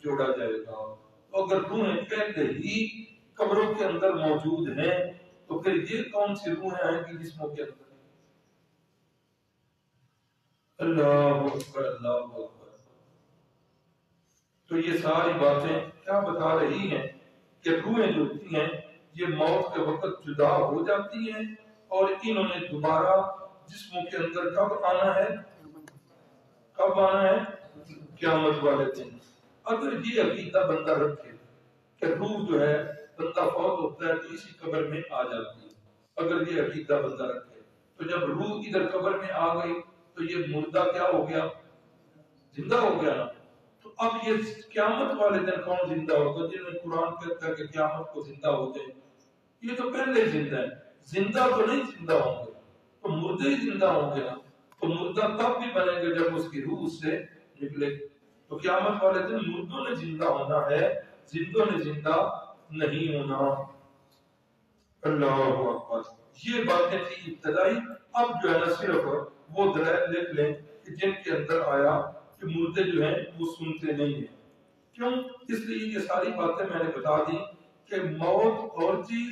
جوڑا جائے گا. تو اگر روحیں پہلے ہی قبروں کے اندر موجود ہیں تو پھر یہ کون سی روحیں آئیں گی جسموں کے اندر؟ اللہ اکبر، اللہ اکبر. تو یہ ساری باتیں کیا بتا رہی ہیں کہ روحیں جو ہوتی ہیں یہ موت کے وقت جدا ہو جاتی ہیں اور انہوں نے دوبارہ جسموں کے اندر کب آنا ہے؟ کب آنا ہے؟ قیامت والے دن. اگر یہ عقیدہ بندہ رکھے کہ روح جو ہے بندہ فوت ہوتا ہے تو اسی قبر میں آ جاتی ہے، اگر یہ عقیدہ بندہ رکھے تو جب روح ادھر قبر میں آ گئی تو یہ مردہ کیا ہو گیا؟ زندہ ہو گیا نا. تو اب یہ قیامت والے دن کون زندہ ہوگا؟ جنہوں نے قرآن کہتا ہے کہ قیامت کو زندہ ہو جائے. یہ تو پہلے ہی زندہ ہے. زندہ تو نہیں زندہ ہوں گے، تو مردے ہی زندہ ہوں گے نا. تو مردہ تب بھی بنے گا جب اس کی روح اس سے نکلے. تو قیامت والے دن مردوں نے زندہ ہونا ہے، زندوں نے زندہ نہیں ہونا. اللہ اکبر. یہ باتیں تھی ابتدائی. اب جو ہے نا صرف وہ دلائل لکھ لیں کہ جن کے اندر آیا کہ مردے جو ہیں وہ سنتے نہیں ہیں. کیوں؟ اس لیے یہ ساری باتیں میں نے بتا دی کہ موت اور چیز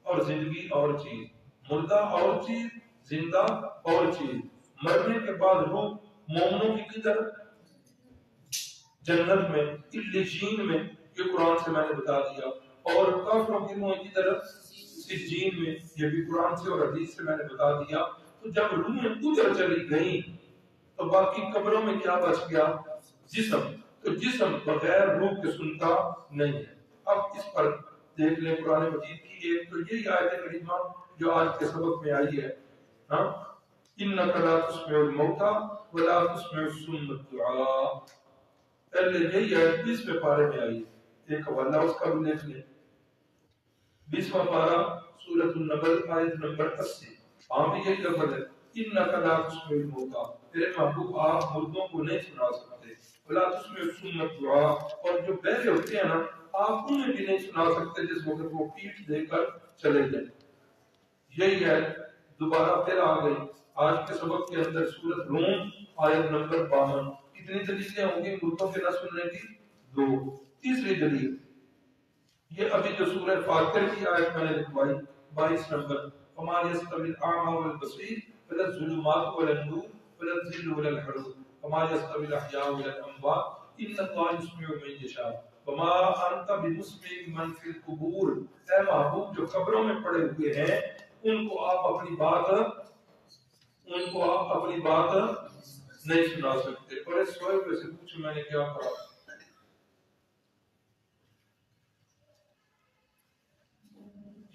اور زندگی اور چیز، مردہ اور چیز، زندہ اور چیز. مرنے کے بعد روح مومنوں کی کدھر؟ جنت میں، علیین میں. یہ قرآن سے میں نے بتا دیا. اور کافروں کی روح کی طرف سجین میں. یہ بھی قرآن سے اور حدیث سے میں نے بتا دیا. تو جب روحیں ادھر چلی گئیں تو باقی قبروں میں کیا بچ گیا؟ جسم. تو جسم بغیر روح کے سنتا نہیں ہے. اب اس پر دیکھ لیں قرآن مجید کی ایک تو یہی آیت کریمہ جو آج کے سبق میں آئی ہے. ہاں اِنَّكَ لَا تُسْمِعُ الْمَوْتَى وَلَا تُسْمِعُ الصُّمَّ الدُّعَاءَ. پہلے یہی آیت 20ویں پارے میں آئی ہے. ایک حوالہ اس کا بھی دیکھ لیں. 20واں پارہ سورۃ النبل آیت نمبر 80. وہاں بھی یہی لفظ ہے اِنَّكَ لَا تُسْمِعُ الْمَوْتَى، تیرے محبوب آپ مردوں کو نہیں سنا سکتے. وَلَا تُسْمِعُ الصُّمَّ الدُّعَاءَ، اور جو بہرے ہوتے ہیں نا آپ انہیں بھی نہیں سنا سکتے جس وقت وہ پیٹھ دے کر چلے جائیں. یہی ہے دوبارہ پھر آ گئی آج کے سبق کے اندر سورۃ روم آیت نمبر 52. کتنی دلیلیں ہوں گی مردوں کے نہ سننے کی؟ 2. تیسری دلیل یہ ابھی جو سورہ فاتر کی آیت میں نے لکھوائی 22 نمبر وَمَا يَسْتَوِي الْأَعْمَى وَالْبَصِيرُ وَلَا الظُّلُمَاتُ وَلَا النُّورُ وَلَا الظِّلُّ وَلَا الْحَرُورُ وَمَا يَسْتَوِي الْأَحْيَاءُ وَلَا الْأَمْوَاتُ إِنَّ اللَّهَ يُسْمِعُ مَن يَشَاءُ وَمَا أَنْتَ بِمُسْمِعٍ مَن فِي الْقُبُورِ. اے محبوب جو قبروں میں پڑے ہوئے ہیں ان کو آپ اپنی بات نہیں سنا سکتے. اور اس سوئے پہ سے پوچھو میں نے کیا کہا؟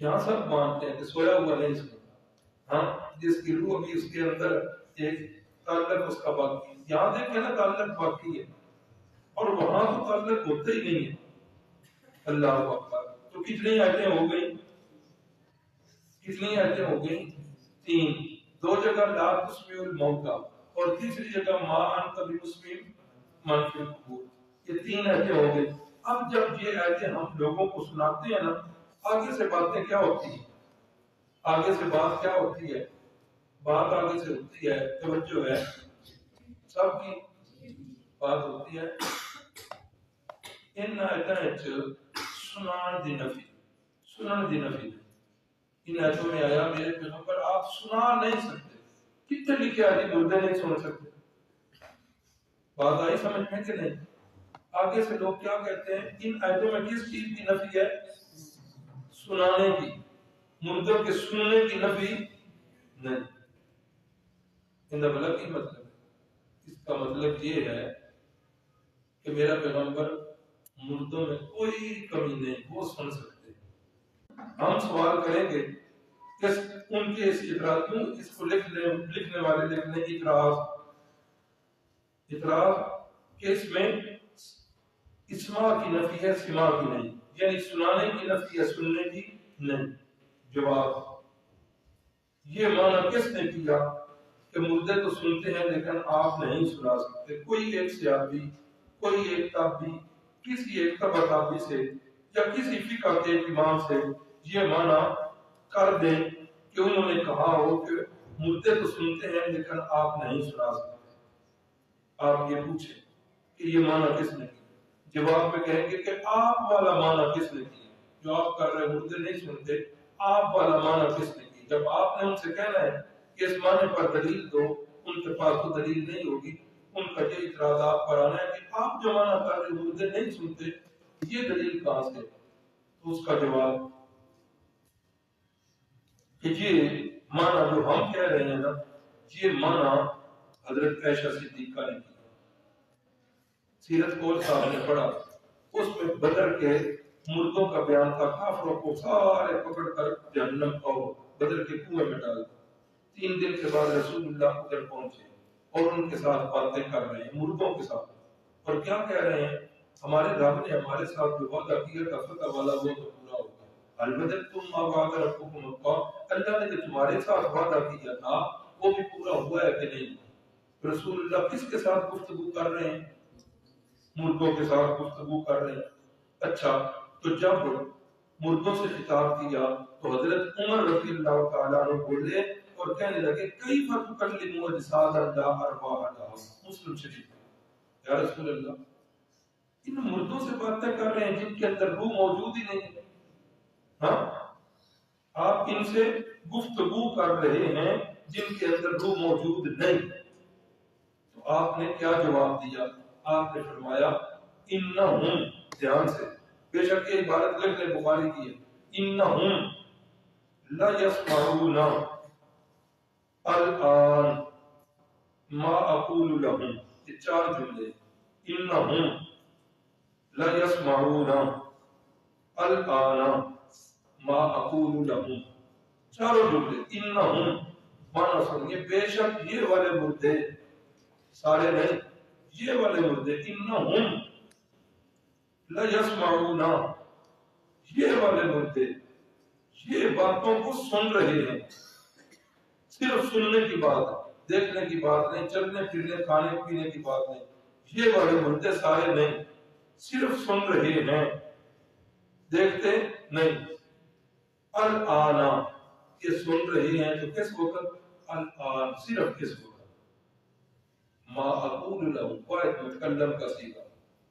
یہاں سب مانتے ہیں کہ سویا ہوا نہیں سنتا. ہاں جس کی روح ابھی اس کے اندر ایک تعلق اس کا باقی ہے. یہاں دیکھیں نا تعلق باقی ہے اور وہاں تو تعلق ہوتا ہی نہیں ہے. اللہ اکبر. تو کتنی آیتیں ہو گئی؟ کتنی آیتیں ہو گئی؟ 3. 2 جگہ لا تسمع الموتى اور تیسری جگہ ما انت بمسمع من فی القبور. یہ 3 آیتیں ہوں گے. اب جب یہ آیتیں ہم لوگوں کو سناتے ہیں نا، آگے سے باتیں کیا ہوتی ہیں، آگے سے بات کیا ہوتی ہے، بات آگے سے ہوتی ہے، توجہ ہے سب کی بات ہوتی ہے. ان آیتیں سنان دی نفی ان آیتوں میں آیا میرے پیغمبر آپ سنا نہیں سکتے. کتنے لکھے آدھی مردے نہیں سن سکتے. بات آئی سمجھ میں کہ نہیں؟ آگے سے لوگ کیا کہتے ہیں، ان آیتوں میں کس چیز کی نفی ہے؟ سنانے کی. مردوں کے سننے کی نفی نہیں. ان کا مطلب کی مطلب ہے، اس کا مطلب یہ ہے کہ میرا پیغمبر مردوں میں کوئی کمی نہیں، وہ سن سکتے. ہم سوال کریں گے کہ ان کے اس اعتراض کیوں اس کو لکھنے والے لکھنے اعتراض کہ اس میں اسماع کی نفی ہے، سماع کی نہیں، یعنی سنانے کی نفی ہے، سننے کی نہیں. جواب، یہ معنی کس نے کیا کہ مردے تو سنتے ہیں لیکن آپ نہیں سنا سکتے. کوئی ایک صحابی، کوئی ایک تابعی، کسی ایک طبع تابعی سے یا کسی فقہ کے امام سے یہ معنی کر دیں کہ انہوں نے کہا ہو کہ مردے تو سنتے ہیں لیکن آپ نہیں سنا سکتے. آپ یہ پوچھیں کہ یہ معنی کس نے کیا؟ جواب میں کہیں گے کہ آپ والا معنی کس نے کیا؟ جو آپ کر رہے مردے نہیں سنتے، آپ والا معنی کس نے کیا؟ جب آپ نے ان سے کہنا ہے کہ اس معنی پر دلیل دو، ان کے پاس تو دلیل نہیں ہوگی. ان کا یہ اعتراض آپ پر آنا ہے کہ آپ جو معنی کر رہے مردے نہیں سنتے، یہ دلیل کہاں سے؟ تو اس کا جواب کہ یہ معنی جو ہم کہہ رہے ہیں نا، یہ معنی حضرت عائشہ صدیقہ نے کیا. سیرت کول صاحب نے پڑھا، اس میں بدر کے مردوں کا بیان تھا. کافروں کو سارے پکڑ کر جہنم اور بدر کے کنویں میں ڈال. 3 دن کے بعد رسول اللہ ادھر پہنچے اور ان کے ساتھ باتیں کر رہے ہیں، مردوں کے ساتھ. اور کیا کہہ رہے ہیں، ہمارے رب نے ہمارے ساتھ جو وعدہ کیا تھا فتح والا وہ تو پورا ہو گیا. البتہ تم ما وعد ربکم حقا، اللہ نے جو تمہارے ساتھ وعدہ کیا تھا وہ بھی پورا ہوا ہے کہ نہیں؟ رسول اللہ کس کے ساتھ گفتگو کر رہے ہیں؟ مردوں کے ساتھ گفتگو کر رہے ہیں. اچھا، تو جب مردوں سے خطاب کیا تو حضرت عمر رضی اللہ تعالیٰ عنہ بولے اور کہنے لگے کئی فرق کلمو اجساد اللہ ارواح اللہ. مسلم شریف، یا رسول اللہ ان مردوں سے باتیں کر رہے ہیں جن کے اندر روح موجود ہی نہیں ہے. ہاں، آپ ان سے گفتگو کر رہے ہیں جن کے اندر روح موجود نہیں. تو آپ نے کیا جواب دیا؟ آپ نے فرمایا انہم، دھیان سے، بے شک یہ عبارت لکھ لے بخاری کی ہے، انہم لا یسمعون الان ما اقول لهم. یہ 4 جملے، انہم لا یسمعون الان ما اقول لهم. چاروں جملے انہم مانا سنیے، بے شک یہ والے مردے، سارے نہیں، یہ والے مردے، انہم لا یسمعون، یہ والے مردے یہ باتوں کو سن رہے ہیں. صرف سننے کی بات ہے، دیکھنے کی بات نہیں، چلنے پھرنے کھانے پینے کی بات نہیں. یہ والے مردے سارے نہیں، صرف سن رہے ہیں، دیکھتے نہیں. الآن، یہ سن رہے ہیں تو کس وقت؟ الآن، صرف کس وقت؟ ما اقول لهم، قائد متکلم کا صیغہ،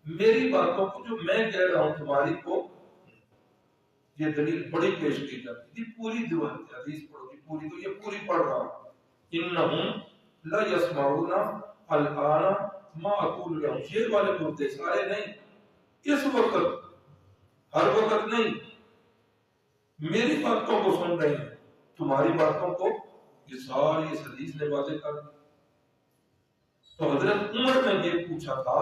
میری باتوں کو جو میں کہہ رہا ہوں تمہاری کو. یہ دلیل بڑی پیش کی جاتی ہے، پوری دیوان حدیث پڑھو گی پوری، تو یہ پوری پڑھ رہا ہوں. انہم لا یسمعون الآن ما اقول لهم، یہ والے مردے سارے نہیں، اس وقت، ہر وقت نہیں، میری باتوں کو سن رہے ہیں، تمہاری باتوں کو. یہ ساری اس حدیث نے واضح کر دی. تو حضرت عمر نے یہ پوچھا تھا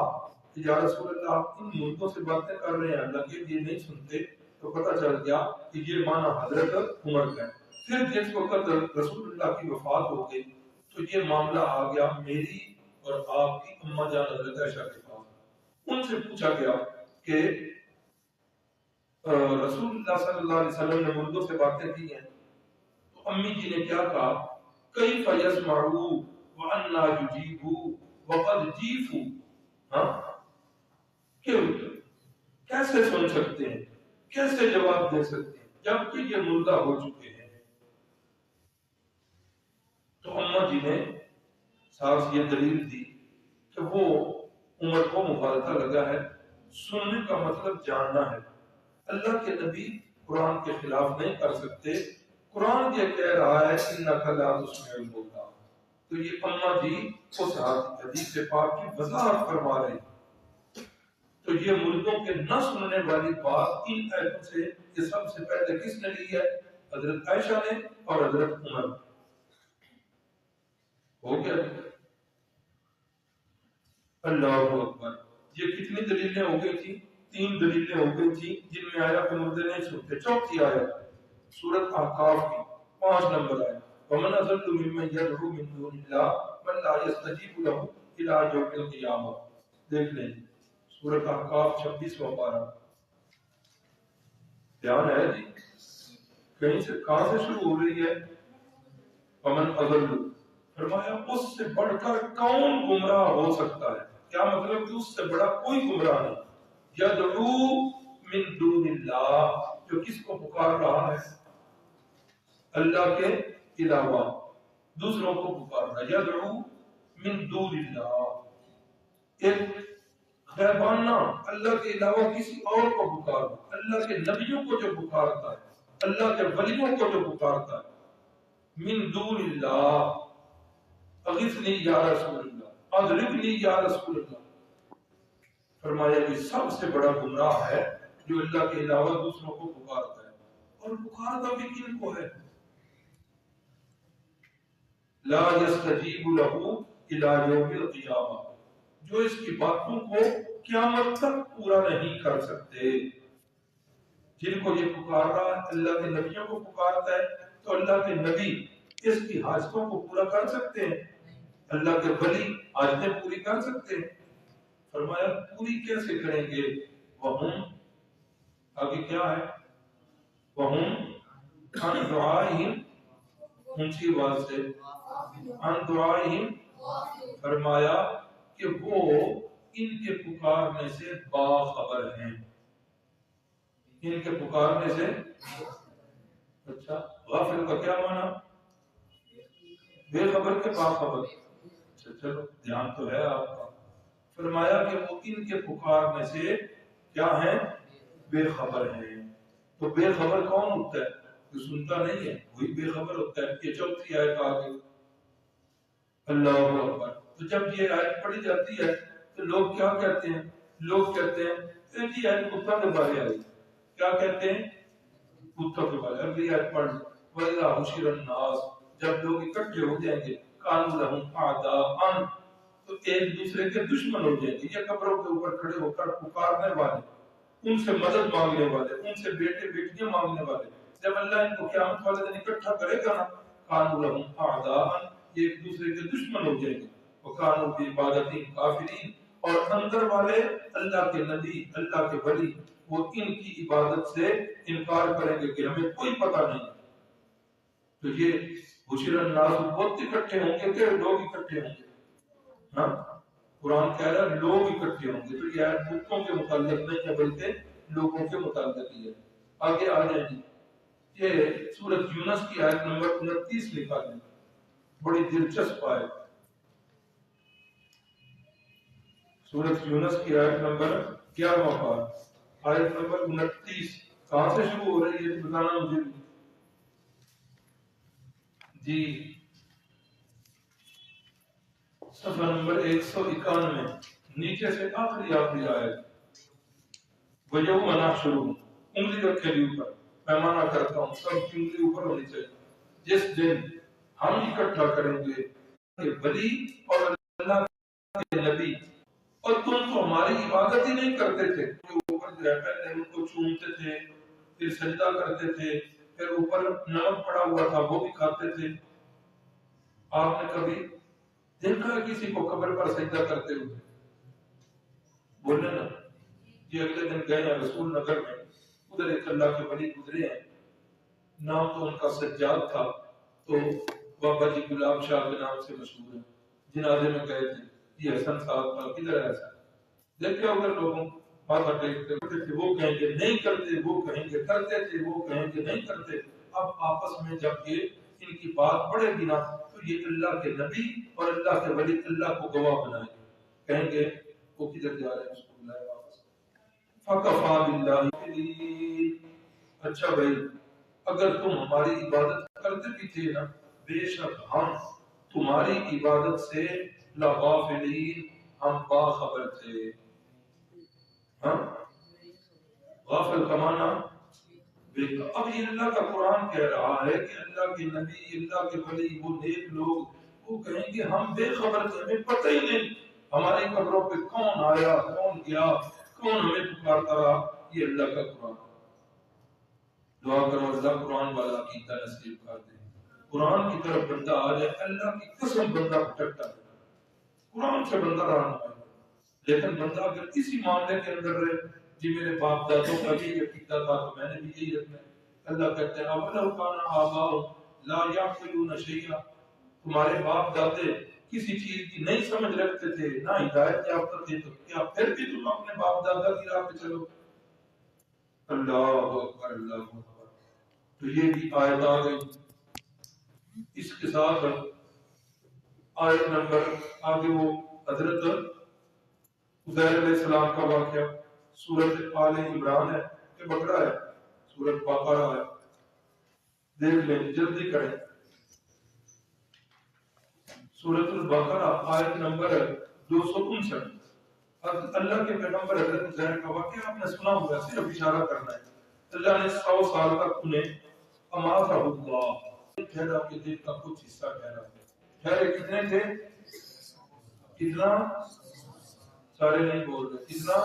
کہ یا رسول اللہ ان مردوں سے باتیں کر رہے ہیں، اللہ کے یہ نہیں سنتے. تو پتہ چل گیا کہ یہ معنی حضرت عمر کا ہے. پھر جس وقت رسول اللہ کی وفات ہو گئی تو یہ معاملہ آ گیا میری اور آپ کی اماں جان حضرت عائشہ کے پاس. ان سے پوچھا گیا کہ رسول اللہ صلی اللہ علیہ وسلم نے مردوں سے باتیں کی ہیں. تو امی جی نے کیا کہا، کیف یسمعوا وَأَنَّا يُجِيبُوا وَقَدْ جِيفُوا. ہاں کیوں کیسے سن سکتے ہیں، کیسے جواب دے سکتے ہیں جبکہ یہ مردہ ہو چکے ہیں. تو اماں جی نے ساس یہ دلیل دی کہ وہ عمر کو مغالطہ لگا ہے، سننے کا مطلب جاننا ہے. اللہ کے نبی قرآن کے خلاف نہیں کر سکتے. قرآن یہ کہہ رہا ہے اِنَّكَ لَا تُسْمِعُ الْمَوْتَىٰ. تو یہ اماں جی اس حدیث پاک کی وضاحت فرما رہے ہیں. تو یہ مردوں کے نہ سننے والی بات ان آیتوں سے یہ سب سے پہلے کس نے لی ہے؟ حضرت عائشہ نے اور حضرت عمر. ہو گیا. اللہ اکبر. یہ کتنی دلیلیں ہو گئی تھی؟ 3 دلیلیں ہو گئی تھی جن میں آیا کہ مردے نہیں سنتے. چوتھی آیت سورۃ احقاف کی 5 نمبر آیت وَمَنْ أَضَلُّ مِمَّنْ يَدْعُو مِن دُونِ اللَّهِ مَن لَّا يَسْتَجِيبُ لَهُ إِلَىٰ يَوْمِ الْقِيَامَةِ. دیکھ لیں سورۃ احقاف 26واں پارہ. دھیان ہے جی کہیں سے کہاں سے شروع ہو رہی ہے؟ وَمَنْ أَضَلُّ. فرمایا اس سے بڑھ کر کون گمراہ ہو سکتا ہے؟ کیا مطلب کہ اس سے بڑا کوئی گمراہ نہیں. یدعو من دون اللہ، جو کس کو پکار رہا ہے؟ اللہ کے علاوہ دوسروں کو پکار رہا ہے. یدعو من دون اللہ، ایک غیبانہ اللہ کے علاوہ کسی اور کو پکارنا. اللہ کے نبیوں کو جو پکارتا ہے، اللہ کے ولیوں کو جو پکارتا ہے. من دون اللہ اغثنی یا رسول اللہ اغرقنی یا رسول اللہ. فرمایا کہ سب سے بڑا گمراہ ہے جو اللہ کے علاوہ دوسروں کو پکارتا ہے. اور پکارتا بھی کن کو ہے؟ لا یستجیب له الی یوم القیامہ، جو اس کی باتوں کو قیامت تک پورا نہیں کر سکتے. جن کو یہ پکار رہا ہے اللہ کے نبیوں کو پکارتا ہے تو اللہ کے نبی اس کی حاجتوں کو پورا کر سکتے ہیں؟ اللہ کے ولی حاجتیں پوری کر سکتے ہیں؟ فرمایا پوری کیسے کریں گے؟ وہم، آگے کیا ہے؟ وہم عن دعائہم، اونچی آواز سے عن دعائہم. فرمایا کہ وہ ان کے پکارنے سے باخبر ہیں. ان کے پکارنے سے اچھا غافل کا کیا معنی؟ بے خبر کے باخبر. اچھا چلو دھیان تو ہے آپ کا. فرمایا کہ وہ ان کے پکارنے سے کیا ہیں؟ بے خبر ہیں. تو بے خبر کون ہوتا ہے؟ جو سنتا نہیں ہے وہی بے خبر ہوتا ہے. یہ چوتھی آیت آگے. اللہ اکبر. تو جب یہ آیت پڑھی جاتی ہے تو لوگ کیا کہتے ہیں؟ لوگ کہتے ہیں یہ آیت کتا کے بارے آئی. کیا کہتے ہیں؟ کتوں کے بارے. اگلی آیت پڑھ وَإِذَا حُشِرَ النَّاسُ، جب لوگ اکٹھے ہو جائیں گے كَانُوا لَهُمْ أَعْدَاءً، تو ایک دوسرے کے دشمن ہو جائیں گے. یہ قبروں کے اوپر کھڑے ہو کر پکارنے والے، ان سے مدد مانگنے والے، ان سے بیٹے بیٹیاں مانگنے والے، جب اللہ ان کو قیامت والے دن اکٹھا کرے گا نا كَانُوا لَهُمْ أَعْدَاءً، یہ ایک دوسرے کے دشمن ہو جائیں گے. وَكَانُوا بِعِبَادَتِهِمْ كَافِرِينَ، اور اندر والے اللہ کے نبی، اللہ کے ولی، وہ ان کی عبادت سے انکار کریں گے کہ ہمیں کوئی پتہ نہیں. تو یہ حشر الناس بہت اکٹھے ہوں گے کہ لوگ اکٹھے ہوں گے؟ ہاں قرآن کہہ رہا ہے لوگ اکٹھے ہوں گے. تو یہ آیت بتوں کے متعلق نہیں ہے بلکہ لوگوں کے متعلق ہی ہے. آگے آ جائیں جی. یہ سورۃ یونس کی آیت نمبر 29 لکھا ہے، بڑی دلچسپ آیت. سورۃ یونس کی آیت نمبر 11واں پارہ، آیت نمبر 29. کہاں سے شروع ہو رہی ہے بتانا مجھے جی. صفحہ نمبر 191 نیچے سے آخری آیت. وَيَوْمَ نَحْشُرُهُمْ، انگلی رکھے بھی اوپر، میں منع کرتا ہوں سب کی انگلی اوپر ہونی چاہیے. جس دن ہم اکٹھا کریں گے کہ ولی اور اللہ کے نبی، اور تم تو ہماری عبادت ہی نہیں کرتے تھے. جو اوپر جو ہے پہلے ان کو چومتے تھے، پھر سجدہ کرتے تھے، پھر اوپر نمک پڑا ہوا تھا وہ بھی کھاتے تھے. آپ نے کبھی دیکھا کسی کو قبر پر سجدہ کرتے ہوئے؟ بولنے نا. یہ اگلے دن گئے ہیں رسول نگر میں، ادھر ایک اللہ کے ولی گزرے ہیں، نام تو ان کا سجاد تھا، تو بابا جی گلاب شاہ کے نام سے مشہور ہے. جنازے میں گئے تھے، یہ حسن صاحب کا کدھر ہے حسن؟ دیکھے اگر لوگوں ماتھا ٹیکتے تھے، وہ کہیں گے نہیں کرتے، وہ کہیں گے کرتے تھے، وہ کہیں گے نہیں کرتے۔ اب آپس میں جب یہ ان کی بات پڑے گی نا تو یہ اللہ کے نبی اور اللہ کے ولی اللہ کو گواہ بنائیں گے، کہیں گے وہ کدھر جا رہے ہیں، اس کو بلائے واپس۔ فَكَفَى بِاللَّهِ وَكِيلًا۔ اچھا بھائی، اگر تم ہماری عبادت کرتے بھی تھے نا، بے شک ہم تمہاری عبادت سے لغافلین، ہم باخبر تھے۔ ہاں، غافل کمانا۔ اب یہ اللہ کا قرآن کہہ رہا ہے کہ اللہ کے نبی، اللہ کے ولی، وہ نیک لوگ وہ کہیں گے ہم بے خبر تھے، ہمیں پتہ ہی نہیں ہماری قبروں پہ کون آیا، کون گیا، کون ہمیں پکارتا رہا۔ یہ اللہ کا قرآن۔ دعا کرو اللہ قرآن والا عقیدہ نصیب کر دے، قرآن کی طرف بندہ آ جائے۔ اللہ کی قسم بندہ بھٹکتا ہے، قرآن سے بندہ رہا ہے، لیکن بندہ اگر کسی معاملے کے اندر رہے، جی میرے باپ دادوں کا بھی یہ عقیدہ تھا تو میں نے بھی یہی رکھنا ہے۔ اللہ کہتے ہیں اولو کان آباؤہم لا یعقلون شیئا، تمہارے باپ دادے کسی چیز کی نہیں سمجھ رکھتے تھے، نہ ہدایت یافتہ تھے، تو کیا پھر بھی تم اپنے باپ دادا کی راہ پہ چلو؟ اللہ اکبر، اللہ اکبر۔ تو یہ بھی آیت آ گئی۔ اس کے ساتھ آیت نمبر آگے وہ حضرت عزیر علیہ السلام کا واقعہ سورۃ آل عمران ہے کہ بقرہ ہے، سورۃ بقرہ ہے، دیکھ لیں جلدی کریں۔ سورۃ البقرہ آیت نمبر 259۔ اللہ کے پیغمبر حضرت عزیر کا واقعہ آپ نے سنا ہوگا، صرف اشارہ کرنا ہے۔ اللہ نے 100 سال تک انہیں اماتہ اللہ ٹھہرا کے دل کا کچھ حصہ ٹھہرا، ٹھہرے کتنے تھے؟ کتنا؟ سارے نہیں بول رہے، کتنا؟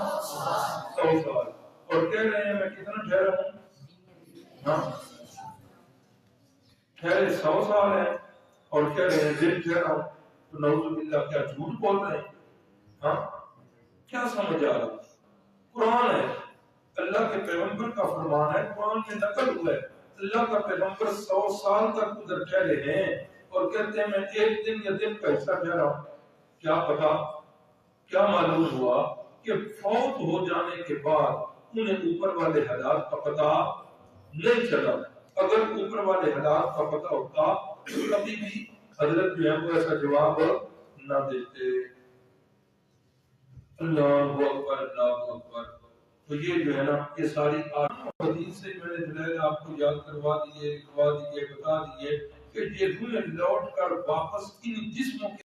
100 سال۔ اور کہہ رہے ہیں میں کتنا ٹھہرا ہوں؟ ہاں، ٹھہرے 100 سال ہیں اور کہہ رہے ہیں دن ٹھہرا ہوں، تو نعوذ باللہ کیا جھوٹ بول رہے ہیں؟ ہاں، کیا سمجھ آ رہا؟ قرآن ہے، اللہ کے پیغمبر کا فرمان ہے، قرآن میں نقل ہوا ہے۔ اللہ کا پیغمبر 100 سال تک ادھر ٹھہرے ہیں اور کہتے ہیں میں ایک دن یا دن کا حصہ ٹھہرا ہوں۔ کیا پتا، کیا معلوم ہوا کہ فوت ہو جانے کے بعد انہیں اوپر والے حالات کا پتا نہیں چلا۔ اگر اوپر والے حالات کا پتا ہوتا تو کبھی بھی حضرت جو ہے وہ ایسا جواب نہ دیتے۔ اللہ اکبر، اللہ اکبر۔ تو یہ جو ہے نا یہ ساری حدیث سے میں نے دلائل آپ کو یاد کروا دیے، لکھوا دیے، بتا دیے کہ یہ روح لوٹ کر واپس ان جسموں کے